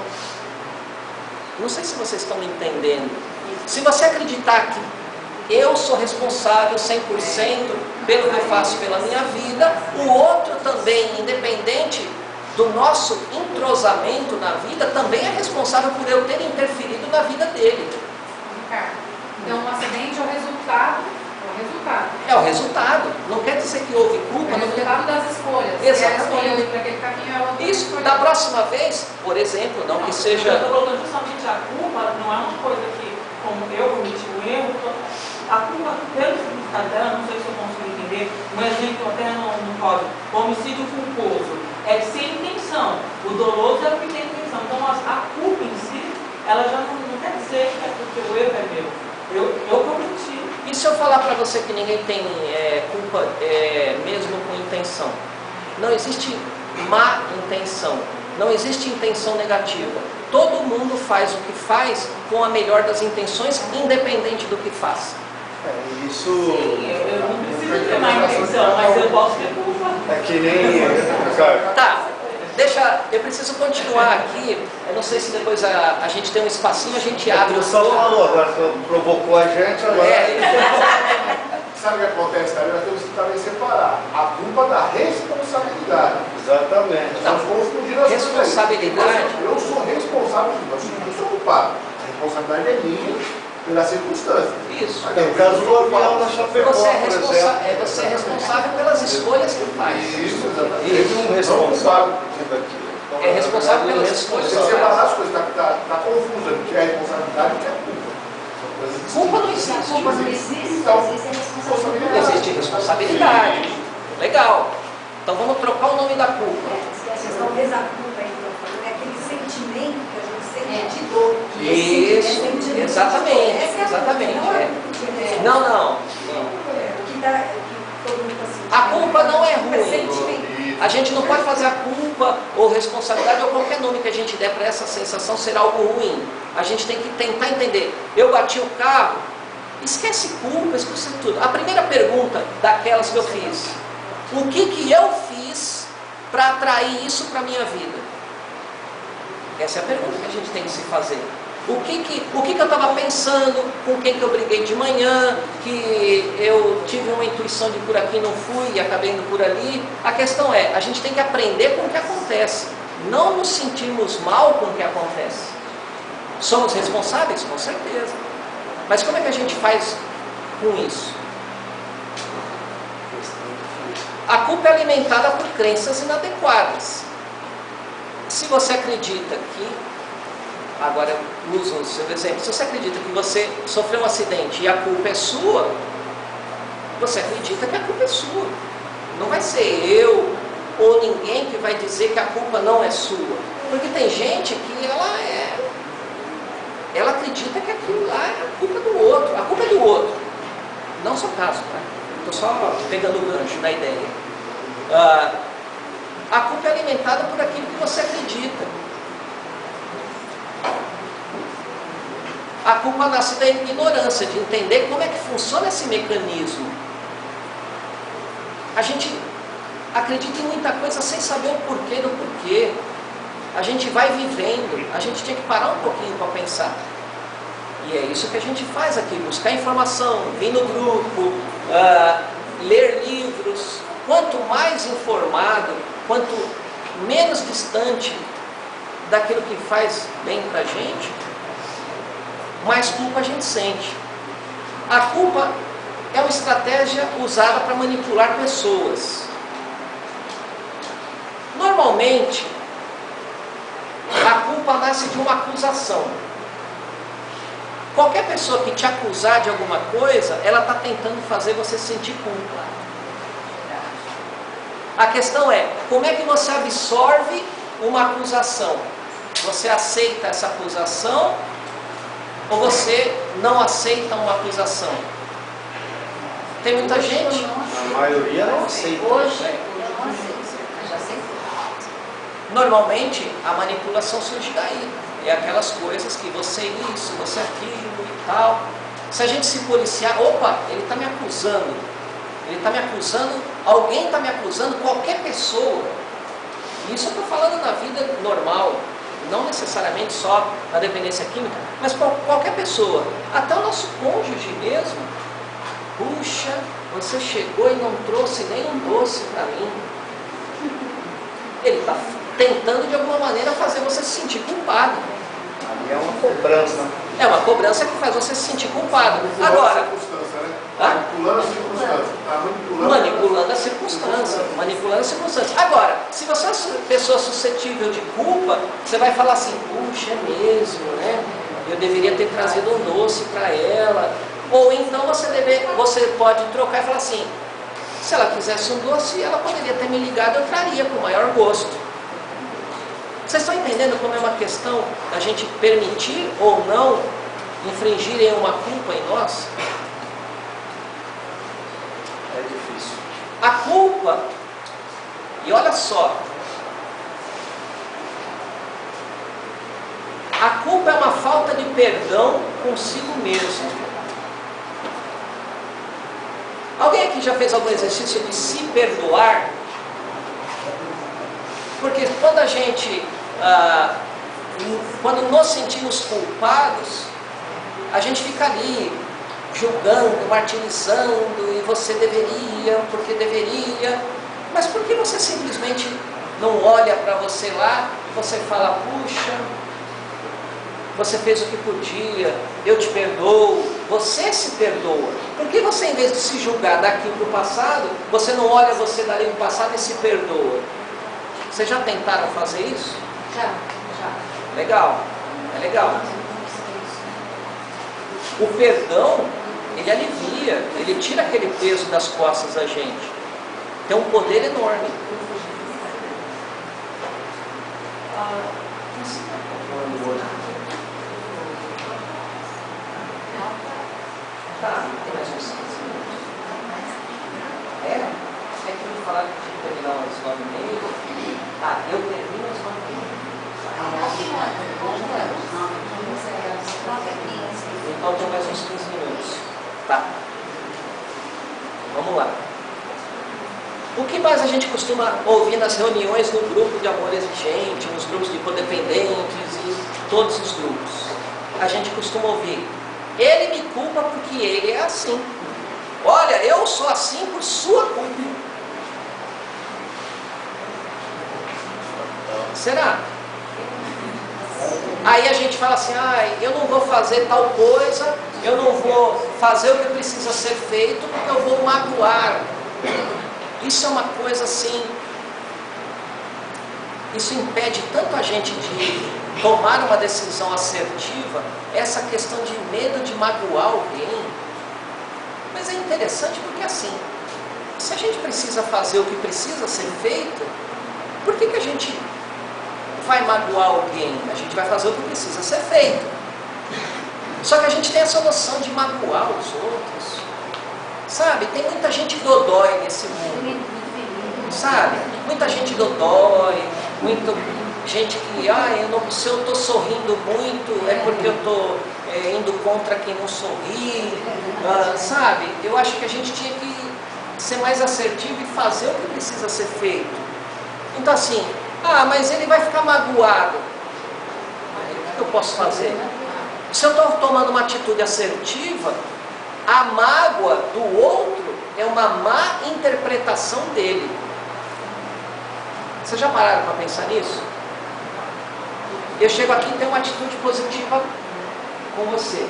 Não sei se vocês estão me entendendo. Se você acreditar que eu sou responsável 100% pelo que eu faço pela minha vida, o outro também, independente do nosso entrosamento na vida, também é responsável por eu ter interferido na vida dele. Ricardo, então um acidente é o resultado. É o resultado. Não quer dizer que houve culpa. É o resultado das escolhas. Exatamente. Se ela escolheu ir para aquele caminho, ela Isso, da próxima vez, por exemplo, não que seja... Eu estou colocando justamente a culpa, não é uma coisa que, como eu cometi um erro, a culpa, pelo significado dela, não sei se eu consigo entender, um exemplo até no código, o homicídio culposo é sem intenção, o doloso é o que tem intenção. Então a culpa em si, ela já não quer dizer que é porque o erro é meu. Eu cometi. E se eu falar para você que ninguém tem culpa mesmo com intenção? Não existe má intenção, não existe intenção negativa. Todo mundo faz o que faz com a melhor das intenções, independente do que faz. Isso. Sim, eu não preciso ter má intenção, mas eu posso ter culpa. É que nem. Tá, eu preciso continuar aqui. Eu não sei se depois a gente tem um espacinho, a gente abre o só falou, agora provocou a gente, agora. Sabe o que acontece também? Nós temos que também separar a culpa da responsabilidade. Exatamente. Nós confundindo as coisas. Responsabilidade. Eu sou responsável, eu sou culpado. A responsabilidade é minha pelas circunstâncias. Isso. No caso do avião da Chapecó, Você por exemplo. você é responsável pelas escolhas que faz. Isso, exatamente. Teve um responsável aqui. É responsável pelas escolhas Você que separar faz. as coisas, tá confusa o que é responsabilidade e o que é culpa. São coisas Culpa não distintas. existe. Culpa não existe, Então, existe a responsabilidade. Existe responsabilidade. Legal. Então vamos trocar o nome da culpa. Talvez a culpa, então, é aquele sentimento que a gente sente de dor. Isso, exatamente, exatamente. Não. A culpa não é ruim. A gente não pode fazer a culpa ou responsabilidade ou qualquer nome que a gente der para essa sensação ser algo ruim. A gente tem que tentar entender. Eu bati o carro, esquece culpa, esquece tudo. A primeira pergunta daquelas que eu fiz: o que eu fiz para atrair isso para a minha vida? Essa é a pergunta que a gente tem que se fazer. O que eu estava pensando, com quem que eu briguei de manhã, que eu tive uma intuição de por aqui não fui e acabei indo por ali. A questão é, a gente tem que aprender com o que acontece, não nos sentirmos mal com o que acontece. Somos responsáveis? Com certeza. Mas como é que a gente faz com isso? A culpa é alimentada por crenças inadequadas. Se você acredita que, agora eu uso o seu exemplo, se você acredita que você sofreu um acidente e a culpa é sua, você acredita que a culpa é sua. Não vai ser eu ou ninguém que vai dizer que a culpa não é sua. Porque tem gente que ela acredita que aquilo lá é a culpa do outro. A culpa é do outro. Não é o seu caso, tá? Estou só pegando o gancho da ideia. A culpa é alimentada por aquilo que você acredita. A culpa nasce da ignorância, de entender como é que funciona esse mecanismo. A gente acredita em muita coisa sem saber o porquê do porquê. A gente vai vivendo, a gente tinha que parar um pouquinho para pensar. E é isso que a gente faz aqui, buscar informação, vir no grupo, ler livros. Quanto mais informado, quanto menos distante daquilo que faz bem para a gente, mais culpa a gente sente. A culpa é uma estratégia usada para manipular pessoas. Normalmente, a culpa nasce de uma acusação. Qualquer pessoa que te acusar de alguma coisa, ela está tentando fazer você sentir culpa. A questão é, como é que você absorve uma acusação? Você aceita essa acusação ou você não aceita uma acusação? Tem muita gente. A maioria não aceita. Hoje eu não aceito. Eu já aceitei. Normalmente a manipulação surge daí. É aquelas coisas que você isso, você aquilo e tal. Se a gente se policiar, opa, ele está me acusando. Ele está me acusando, alguém está me acusando, qualquer pessoa. Isso eu estou falando na vida normal, não necessariamente só na dependência química, mas qualquer pessoa, até o nosso cônjuge mesmo. Puxa, você chegou e não trouxe nem um doce para mim. Ele está tentando de alguma maneira fazer você se sentir culpado. Ali é uma cobrança. É uma cobrança que faz você se sentir culpado. Agora, Agora, manipulando a circunstância. Tá manipulando a circunstância. Manipulando a circunstância. Agora, se você é uma pessoa suscetível de culpa, você vai falar assim, puxa, é mesmo, né? Eu deveria ter trazido um doce para ela. Ou então você pode trocar e falar assim, se ela quisesse um doce, ela poderia ter me ligado, eu traria com o maior gosto. Vocês estão entendendo como é uma questão da gente permitir ou não infringirem uma culpa em nós? É difícil. A culpa, e olha só, a culpa é uma falta de perdão consigo mesmo. Alguém aqui já fez algum exercício de se perdoar? Porque quando a gente, quando nos sentimos culpados, a gente fica ali julgando, martirizando, e você deveria, porque deveria. Mas por que você simplesmente não olha para você lá e você fala, puxa, você fez o que podia, eu te perdoo, você se perdoa. Por que você, em vez de se julgar daqui para o passado, você não olha você dali no passado e se perdoa? Vocês já tentaram fazer isso? Já. Legal, é legal. O perdão, ele alivia, ele tira aquele peso das costas da gente. Tem um poder enorme. Tá, tem mais uns 15 minutos. É que eu vou falar de terminar umas 9h30. Tá, eu termino às 9h30. Então tem mais uns 15 minutos. Tá. Vamos lá. O que mais a gente costuma ouvir nas reuniões no grupo de amor exigente, nos grupos de codependentes e todos os grupos? A gente costuma ouvir, ele me culpa porque ele é assim. Olha, eu sou assim por sua culpa. Será? Aí a gente fala assim, eu não vou fazer tal coisa, eu não vou fazer o que precisa ser feito porque eu vou magoar. Isso é uma coisa assim, isso impede tanto a gente de tomar uma decisão assertiva, essa questão de medo de magoar alguém. Mas é interessante porque assim, se a gente precisa fazer o que precisa ser feito, por que a gente vai magoar alguém? A gente vai fazer o que precisa ser feito. Só que a gente tem essa noção de magoar os outros. Sabe, tem muita gente dodói nesse mundo. Sabe, muita gente dodói, muito gente que, se eu estou sorrindo muito é porque eu estou indo contra quem não sorri, sabe? Eu acho que a gente tinha que ser mais assertivo e fazer o que precisa ser feito. Então assim, mas ele vai ficar magoado. O que eu posso fazer? Se eu estou tomando uma atitude assertiva, a mágoa do outro é uma má interpretação dele. Vocês já pararam para pensar nisso? Eu chego aqui e tenho uma atitude positiva com você.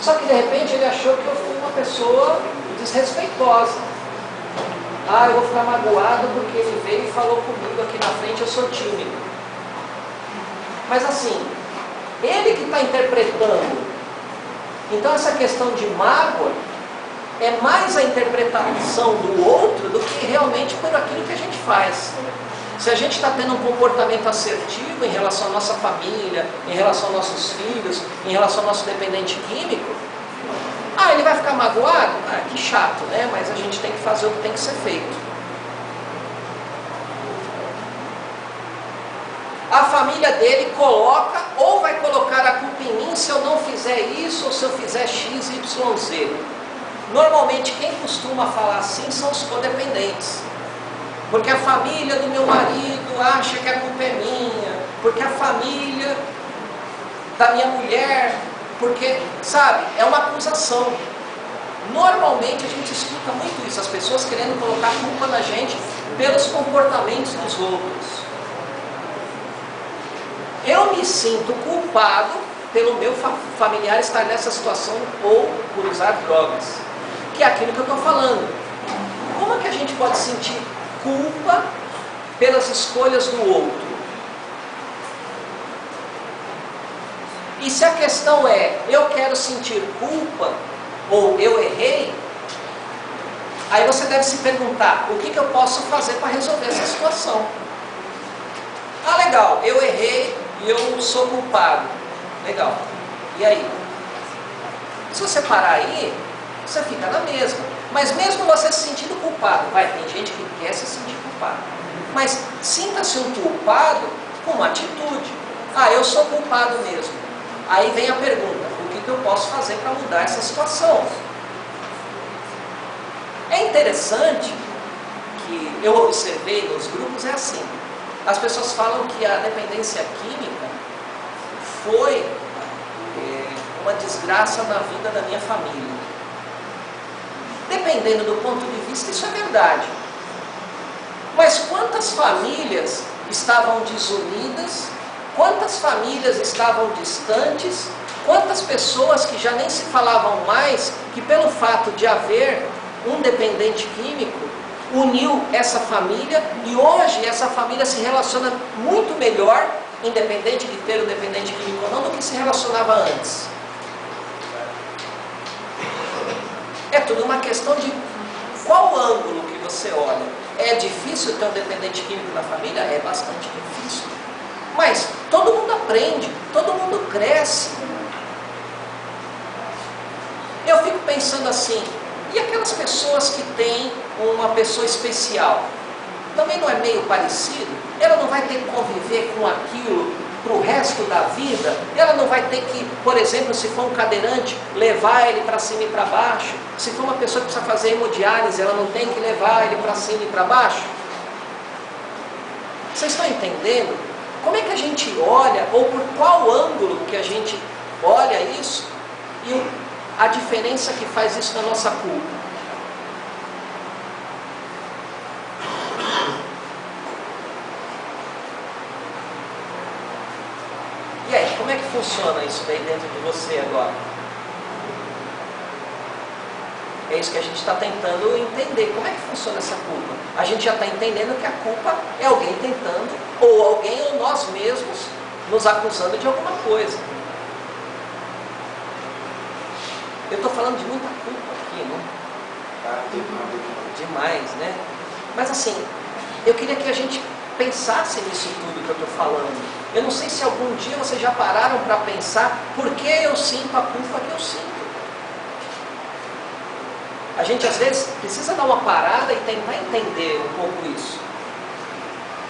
Só que de repente ele achou que eu fui uma pessoa desrespeitosa. Eu vou ficar magoado porque ele veio e falou comigo aqui na frente, eu sou tímido. Mas assim, ele que está interpretando. Então essa questão de mágoa é mais a interpretação do outro do que realmente por aquilo que a gente faz. Se a gente está tendo um comportamento assertivo em relação à nossa família, em relação aos nossos filhos, em relação ao nosso dependente químico, ele vai ficar magoado? Que chato, né? Mas a gente tem que fazer o que tem que ser feito. A família dele coloca ou vai colocar a culpa em mim se eu não fizer isso ou se eu fizer X, Y, Z. Normalmente quem costuma falar assim são os codependentes. Porque a família do meu marido acha que a culpa é minha, porque a família da minha mulher, porque, sabe, é uma acusação. Normalmente a gente escuta muito isso, as pessoas querendo colocar a culpa na gente pelos comportamentos dos outros. Eu me sinto culpado pelo meu familiar estar nessa situação ou por usar drogas, que é aquilo que eu estou falando. Como é que a gente pode sentir culpa pelas escolhas do outro? E se a questão é, eu quero sentir culpa, ou eu errei, aí você deve se perguntar, o que eu posso fazer para resolver essa situação? Legal, eu errei e eu sou culpado. Legal, e aí? Se você parar aí, você fica na mesma. Mas mesmo você se sentindo culpado, tem gente que quer se sentir culpado, mas sinta-se um culpado com uma atitude. Eu sou culpado mesmo. Aí vem a pergunta, o que eu posso fazer para mudar essa situação? É interessante que eu observei nos grupos, é assim, as pessoas falam que a dependência química foi uma desgraça na vida da minha família. Dependendo do ponto de vista, isso é verdade. Mas quantas famílias estavam desunidas? Quantas famílias estavam distantes? Quantas pessoas que já nem se falavam mais, que pelo fato de haver um dependente químico, uniu essa família e hoje essa família se relaciona muito melhor, independente de ter o dependente químico ou não, do que se relacionava antes. É tudo uma questão de qual ângulo que você olha. É difícil ter um dependente químico na família? É bastante difícil. Mas todo mundo aprende, todo mundo cresce. Eu fico pensando assim, e aquelas pessoas que têm uma pessoa especial? Também não é meio parecido? Ela não vai ter que conviver com aquilo para o resto da vida? Ela não vai ter que, por exemplo, se for um cadeirante, levar ele para cima e para baixo? Se for uma pessoa que precisa fazer hemodiálise, ela não tem que levar ele para cima e para baixo? Vocês estão entendendo? Como é que a gente olha, ou por qual ângulo que a gente olha isso, e a diferença que faz isso na nossa culpa? E aí, como é que funciona isso daí dentro de você agora? É isso que a gente está tentando entender. Como é que funciona essa culpa? A gente já está entendendo que a culpa é alguém tentando, ou alguém ou nós mesmos nos acusando de alguma coisa. Eu estou falando de muita culpa aqui, né? Demais, né? Mas assim, eu queria que a gente pensasse nisso tudo que eu estou falando. Eu não sei se algum dia vocês já pararam para pensar por que eu sinto a culpa que eu sinto. A gente às vezes precisa dar uma parada e tentar entender um pouco isso.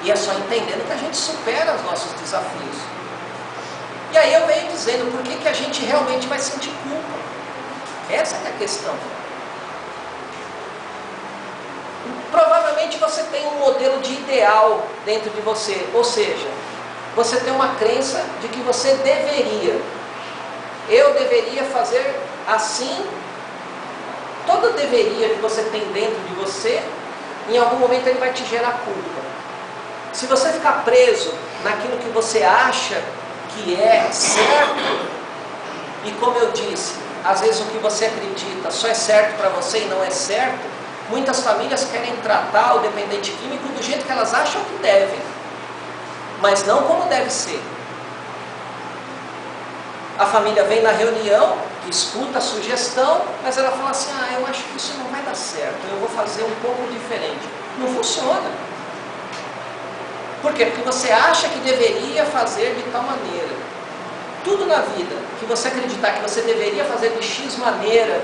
E é só entendendo que a gente supera os nossos desafios. E aí eu venho dizendo, por que a gente realmente vai sentir culpa? Essa é a questão. Provavelmente você tem um modelo de ideal dentro de você, ou seja, você tem uma crença de que você deveria. Eu deveria fazer assim. Todo deveria que você tem dentro de você, em algum momento ele vai te gerar culpa. Se você ficar preso naquilo que você acha que é certo, e como eu disse, às vezes o que você acredita só é certo para você e não é certo, muitas famílias querem tratar o dependente químico do jeito que elas acham que devem, mas não como deve ser. A família vem na reunião, escuta a sugestão, mas ela fala assim, eu acho que isso não vai dar certo, eu vou fazer um pouco diferente. Não funciona. Por quê? Porque você acha que deveria fazer de tal maneira. Tudo na vida que você acreditar que você deveria fazer de X maneira,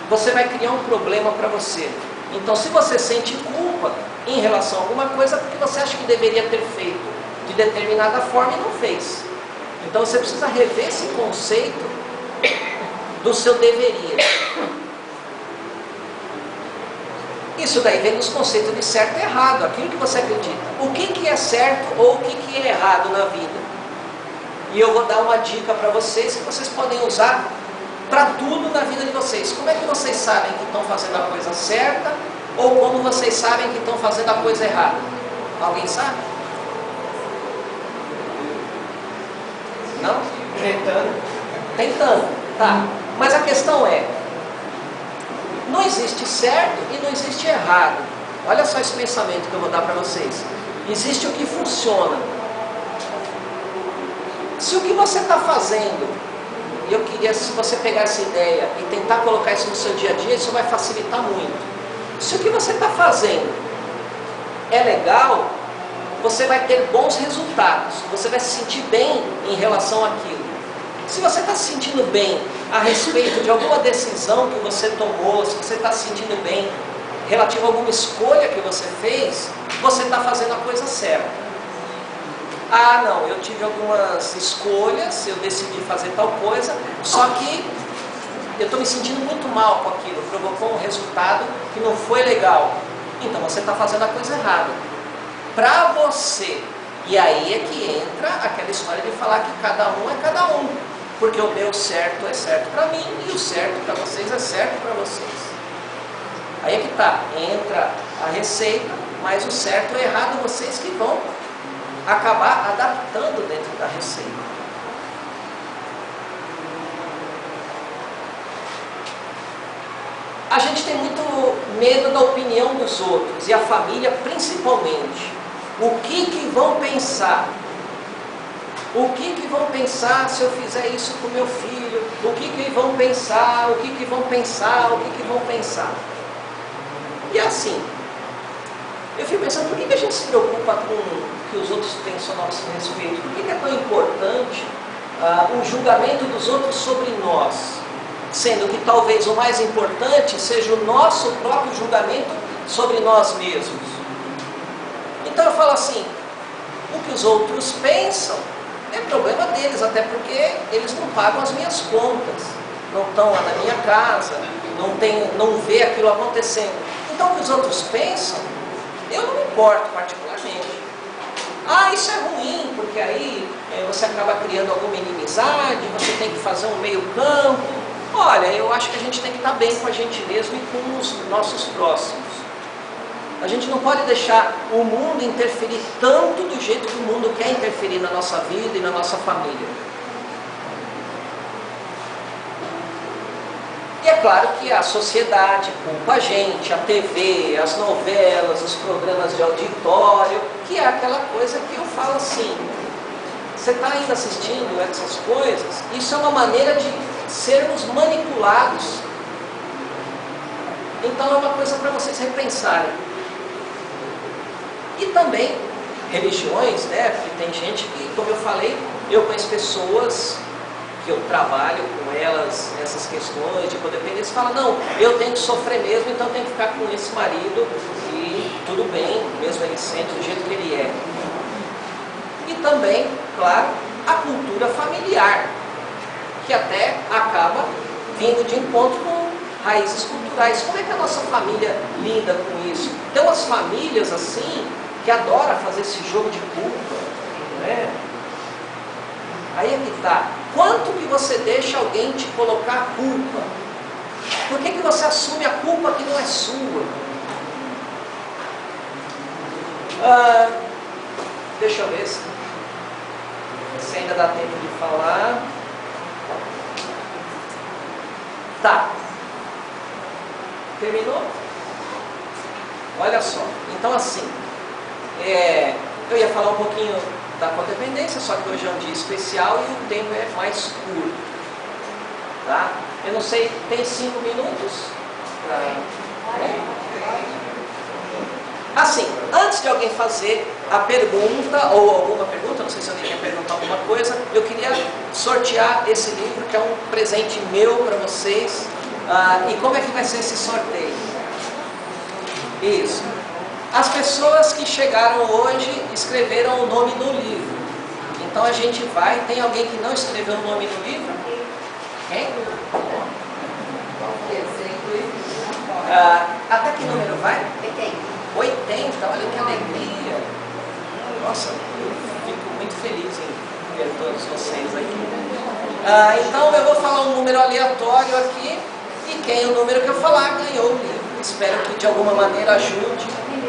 você vai criar um problema para você. Então, se você sente culpa em relação a alguma coisa, é porque você acha que deveria ter feito de determinada forma e não fez. Então, você precisa rever esse conceito do seu deveria. Isso daí vem dos conceitos de certo e errado, aquilo que você acredita. O que é certo ou o que é errado na vida. E eu vou dar uma dica para vocês que vocês podem usar para tudo na vida de vocês. Como é que vocês sabem que estão fazendo a coisa certa ou como vocês sabem que estão fazendo a coisa errada? Alguém sabe? Não? Tentando, tá. Mas a questão é, não existe certo e não existe errado. Olha só esse pensamento que eu vou dar para vocês. Existe o que funciona. Se o que você está fazendo, e eu queria, se você pegar essa ideia e tentar colocar isso no seu dia a dia, isso vai facilitar muito. Se o que você está fazendo é legal, você vai ter bons resultados, você vai se sentir bem em relação àquilo. Se você está se sentindo bem a respeito de alguma decisão que você tomou, se você está se sentindo bem relativo a alguma escolha que você fez, você está fazendo a coisa certa. Não, eu tive algumas escolhas, eu decidi fazer tal coisa, só que eu estou me sentindo muito mal com aquilo, provocou um resultado que não foi legal. Então você está fazendo a coisa errada. Para você. E aí é que entra aquela história de falar que cada um é cada um. Porque o meu certo é certo para mim e o certo para vocês é certo para vocês. Aí é que tá, entra a receita, mas o certo é errado vocês que vão acabar adaptando dentro da receita. A gente tem muito medo da opinião dos outros, e a família principalmente. O que vão pensar? O que vão pensar se eu fizer isso com meu filho? O que vão pensar? O que vão pensar? O que vão pensar? E assim, eu fico pensando, por que a gente se preocupa com o que os outros pensam a nosso respeito? Por que é tão importante o julgamento dos outros sobre nós? Sendo que talvez o mais importante seja o nosso próprio julgamento sobre nós mesmos. Então eu falo assim, o que os outros pensam é problema deles, até porque eles não pagam as minhas contas, não estão lá na minha casa, não vê aquilo acontecendo. Então o que os outros pensam, eu não me importo particularmente. Isso é ruim, porque aí você acaba criando alguma inimizade, você tem que fazer um meio campo. Olha, eu acho que a gente tem que estar bem com a gente mesmo e com os nossos próximos. A gente não pode deixar o mundo interferir tanto do jeito que o mundo quer interferir na nossa vida e na nossa família. E é claro que a sociedade culpa a gente, a TV, as novelas, os programas de auditório, que é aquela coisa que eu falo assim, você está ainda assistindo essas coisas, isso é uma maneira de sermos manipulados. Então é uma coisa para vocês repensarem. E também religiões, né? Porque tem gente que, como eu falei, eu conheço pessoas que eu trabalho com elas, essas questões de codependência, fala, não, eu tenho que sofrer mesmo, então eu tenho que ficar com esse marido e tudo bem, mesmo ele sendo do jeito que ele é. E também, claro, a cultura familiar, que até acaba vindo de encontro com raízes culturais. Como é que a nossa família lida com isso? Tem umas famílias assim, que adoram fazer esse jogo de culpa, né? Aí é que está. Quanto que você deixa alguém te colocar a culpa? Por que você assume a culpa que não é sua? Deixa eu ver se ainda dá tempo de falar. Tá. Terminou? Olha só. Então assim, eu ia falar um pouquinho da codependência, só que hoje é um dia especial e o tempo é mais curto. Tá? Eu não sei, tem 5 minutos? Assim, antes de alguém fazer a pergunta, ou alguma pergunta, não sei se alguém quer perguntar alguma coisa, eu queria sortear esse livro, que é um presente meu para vocês. E como é que vai ser esse sorteio? Isso. As pessoas que chegaram hoje escreveram o nome no livro. Então a gente vai... Tem alguém que não escreveu o nome no livro? Quem? Até que número vai? 80, olha que alegria. Nossa, eu fico muito feliz em ver todos vocês aqui. Então eu vou falar um número aleatório aqui. E quem o número que eu falar ganhou o livro. Espero que de alguma maneira ajude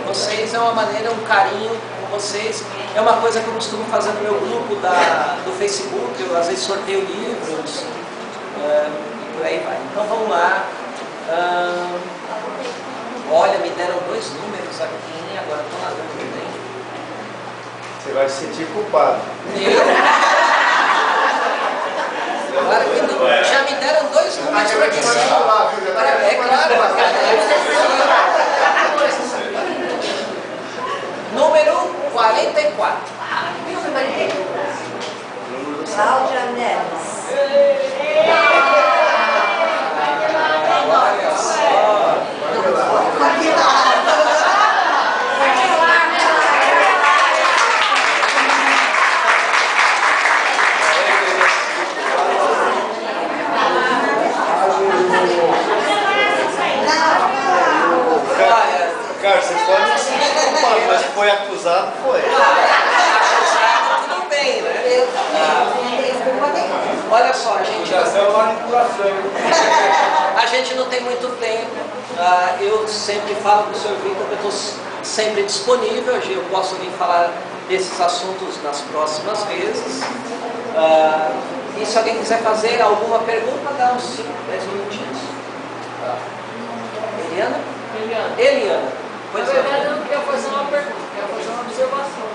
vocês. É uma maneira, um carinho com vocês. É uma coisa que eu costumo fazer no meu grupo do Facebook. Eu às vezes sorteio livros e por aí vai. Então vamos lá. Olha, me deram 2 números aqui, agora estou na dúvida, hein? Você vai se sentir culpado. Agora que já me deram 2 números para aqui. É claro, número 44. Cláudia Neves. Olha só. Cara, você pode se sentir culpado, mas foi acusado, foi. Acusado, tudo bem, né? Olha só, a gente... A gente não tem muito tempo. Eu sempre falo para o Sr. Vitor que eu estou sempre disponível. Eu posso vir falar desses assuntos nas próximas vezes. E se alguém quiser fazer alguma pergunta, dá uns 5, 10 minutinhos. Eliana? Eliana. Pois Na verdade, eu não quero fazer uma pergunta, eu quero fazer uma observação.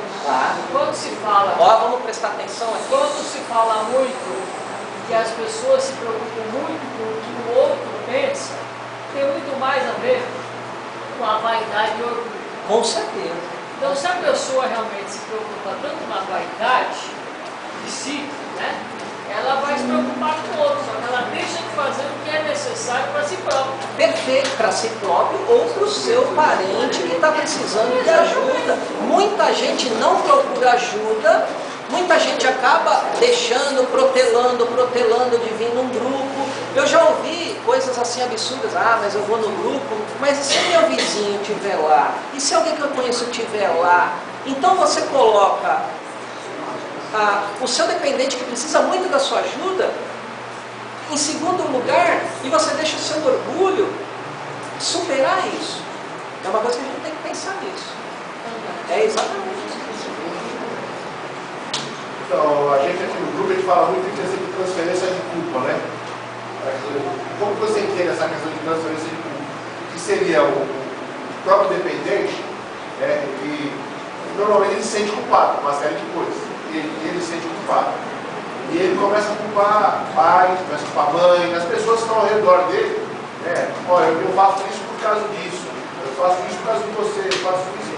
Quando se fala... Vamos prestar atenção aqui. Quando se fala muito que as pessoas se preocupam muito com o que o outro pensa, tem muito mais a ver com a vaidade e orgulho. Com certeza. Então, se a pessoa realmente se preocupa tanto na vaidade de si, né, ela vai se preocupar com o outro, só que ela deixa de fazer o que é necessário para si próprio. Perfeito, para si próprio ou para o seu parente que está precisando de ajuda. Muita gente não procura ajuda, muita gente acaba deixando, protelando de vir num grupo. Eu já ouvi coisas assim absurdas, mas eu vou no grupo, mas e se meu vizinho estiver lá? E se alguém que eu conheço estiver lá? Então você coloca o seu dependente que precisa muito da sua ajuda em segundo lugar e você deixa o seu orgulho superar isso. É uma coisa que a gente tem que pensar nisso. É exatamente isso. Então, a gente aqui no grupo, a gente fala muito em questão de transferência de culpa, né? Como você entende essa questão de transferência de culpa? O que seria o próprio dependente, né? E normalmente ele se sente culpado por uma série de coisas. Ele se sente culpado. E ele começa a culpar pai, começa a culpar mãe, as pessoas que estão ao redor dele. Olha, eu faço isso por causa disso, eu faço isso por causa de você, eu faço isso.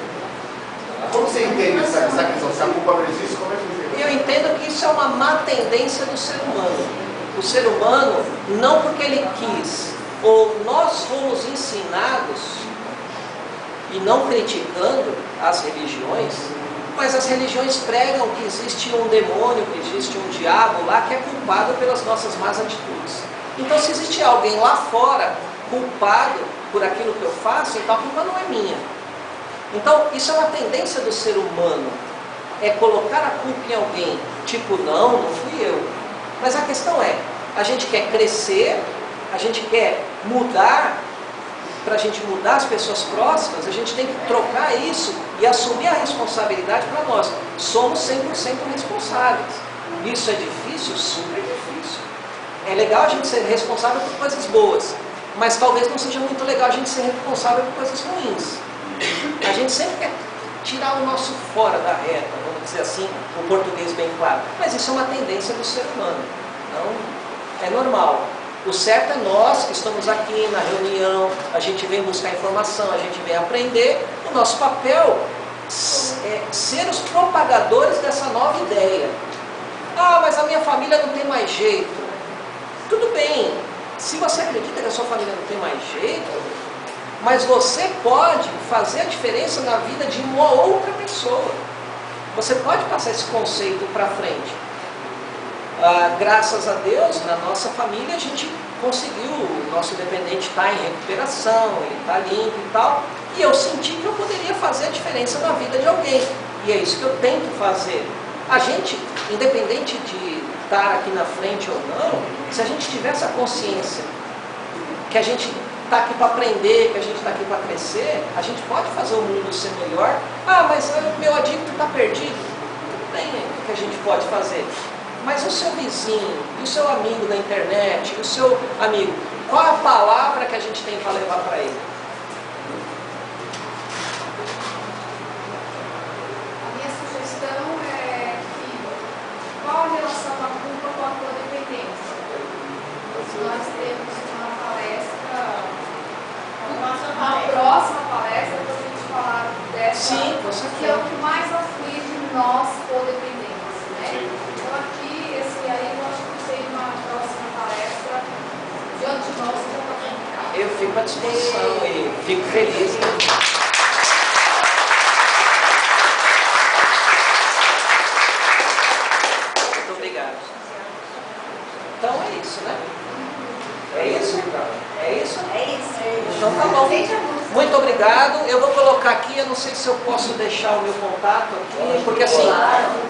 Como você entende essa questão? Se a culpa não existe, como é que você entende? Eu entendo que isso é uma má tendência do ser humano. o ser humano, não porque ele quis, ou nós fomos ensinados, e não criticando as religiões, mas as religiões pregam que existe um demônio, que existe um diabo lá que é culpado pelas nossas más atitudes. Então, se existe alguém lá fora culpado por aquilo que eu faço, então a culpa não é minha. Então, isso é uma tendência do ser humano, é colocar a culpa em alguém, tipo, não fui eu. Mas a questão é, a gente quer crescer, a gente quer mudar. Para a gente mudar as pessoas próximas, a gente tem que trocar isso e assumir a responsabilidade para nós. Somos 100% responsáveis. Isso é difícil? Super difícil. É legal a gente ser responsável por coisas boas, mas talvez não seja muito legal a gente ser responsável por coisas ruins. A gente sempre quer tirar o nosso fora da reta, vamos dizer assim, o português bem claro. Mas isso é uma tendência do ser humano. Então, é normal. O certo é nós que estamos aqui na reunião, a gente vem buscar informação, a gente vem aprender. O nosso papel é ser os propagadores dessa nova ideia. Ah, mas a minha família não tem mais jeito. Tudo bem, se você acredita que a sua família não tem mais jeito, mas você pode fazer a diferença na vida de uma outra pessoa. Você pode passar esse conceito para frente. Graças a Deus, na nossa família, a gente conseguiu, o nosso dependente está em recuperação, ele está limpo e tal, e eu senti que eu poderia fazer a diferença na vida de alguém, e é isso que eu tento fazer. A gente, independente de estar aqui na frente ou não, se a gente tiver essa consciência que a gente está aqui para aprender, que a gente está aqui para crescer, a gente pode fazer o mundo ser melhor. Ah, mas o meu adicto está perdido. Tudo bem, o que a gente pode fazer? Mas o seu vizinho, e o seu amigo da internet, e o seu amigo, qual é a palavra que a gente tem para levar para ele? A minha sugestão é que qual a relação da culpa com a codependência? Nós temos uma palestra, uma próxima palestra para a gente falar dessa, Sim, com certeza. que é o que mais aflige nós codependentes, né? Então aqui, esse aí eu acho que seria uma próxima palestra diante de nós que já está complicado. Eu fico à disposição e fico feliz. Muito obrigado. Então é isso, né? É isso? É isso? É isso. Então tá bom. Sente a música. Muito obrigado. Eu vou colocar aqui, eu não sei se eu posso deixar o meu contato aqui, porque assim,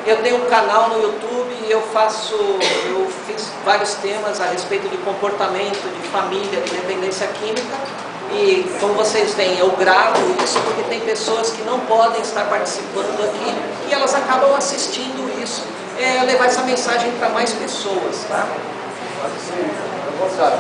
eu tenho um canal no YouTube e eu fiz vários temas a respeito de comportamento, de família, de dependência química. E como vocês veem, eu gravo isso porque tem pessoas que não podem estar participando aqui e elas acabam assistindo isso. Levar essa mensagem para mais pessoas, tá? Pode ser. Eu vou usar.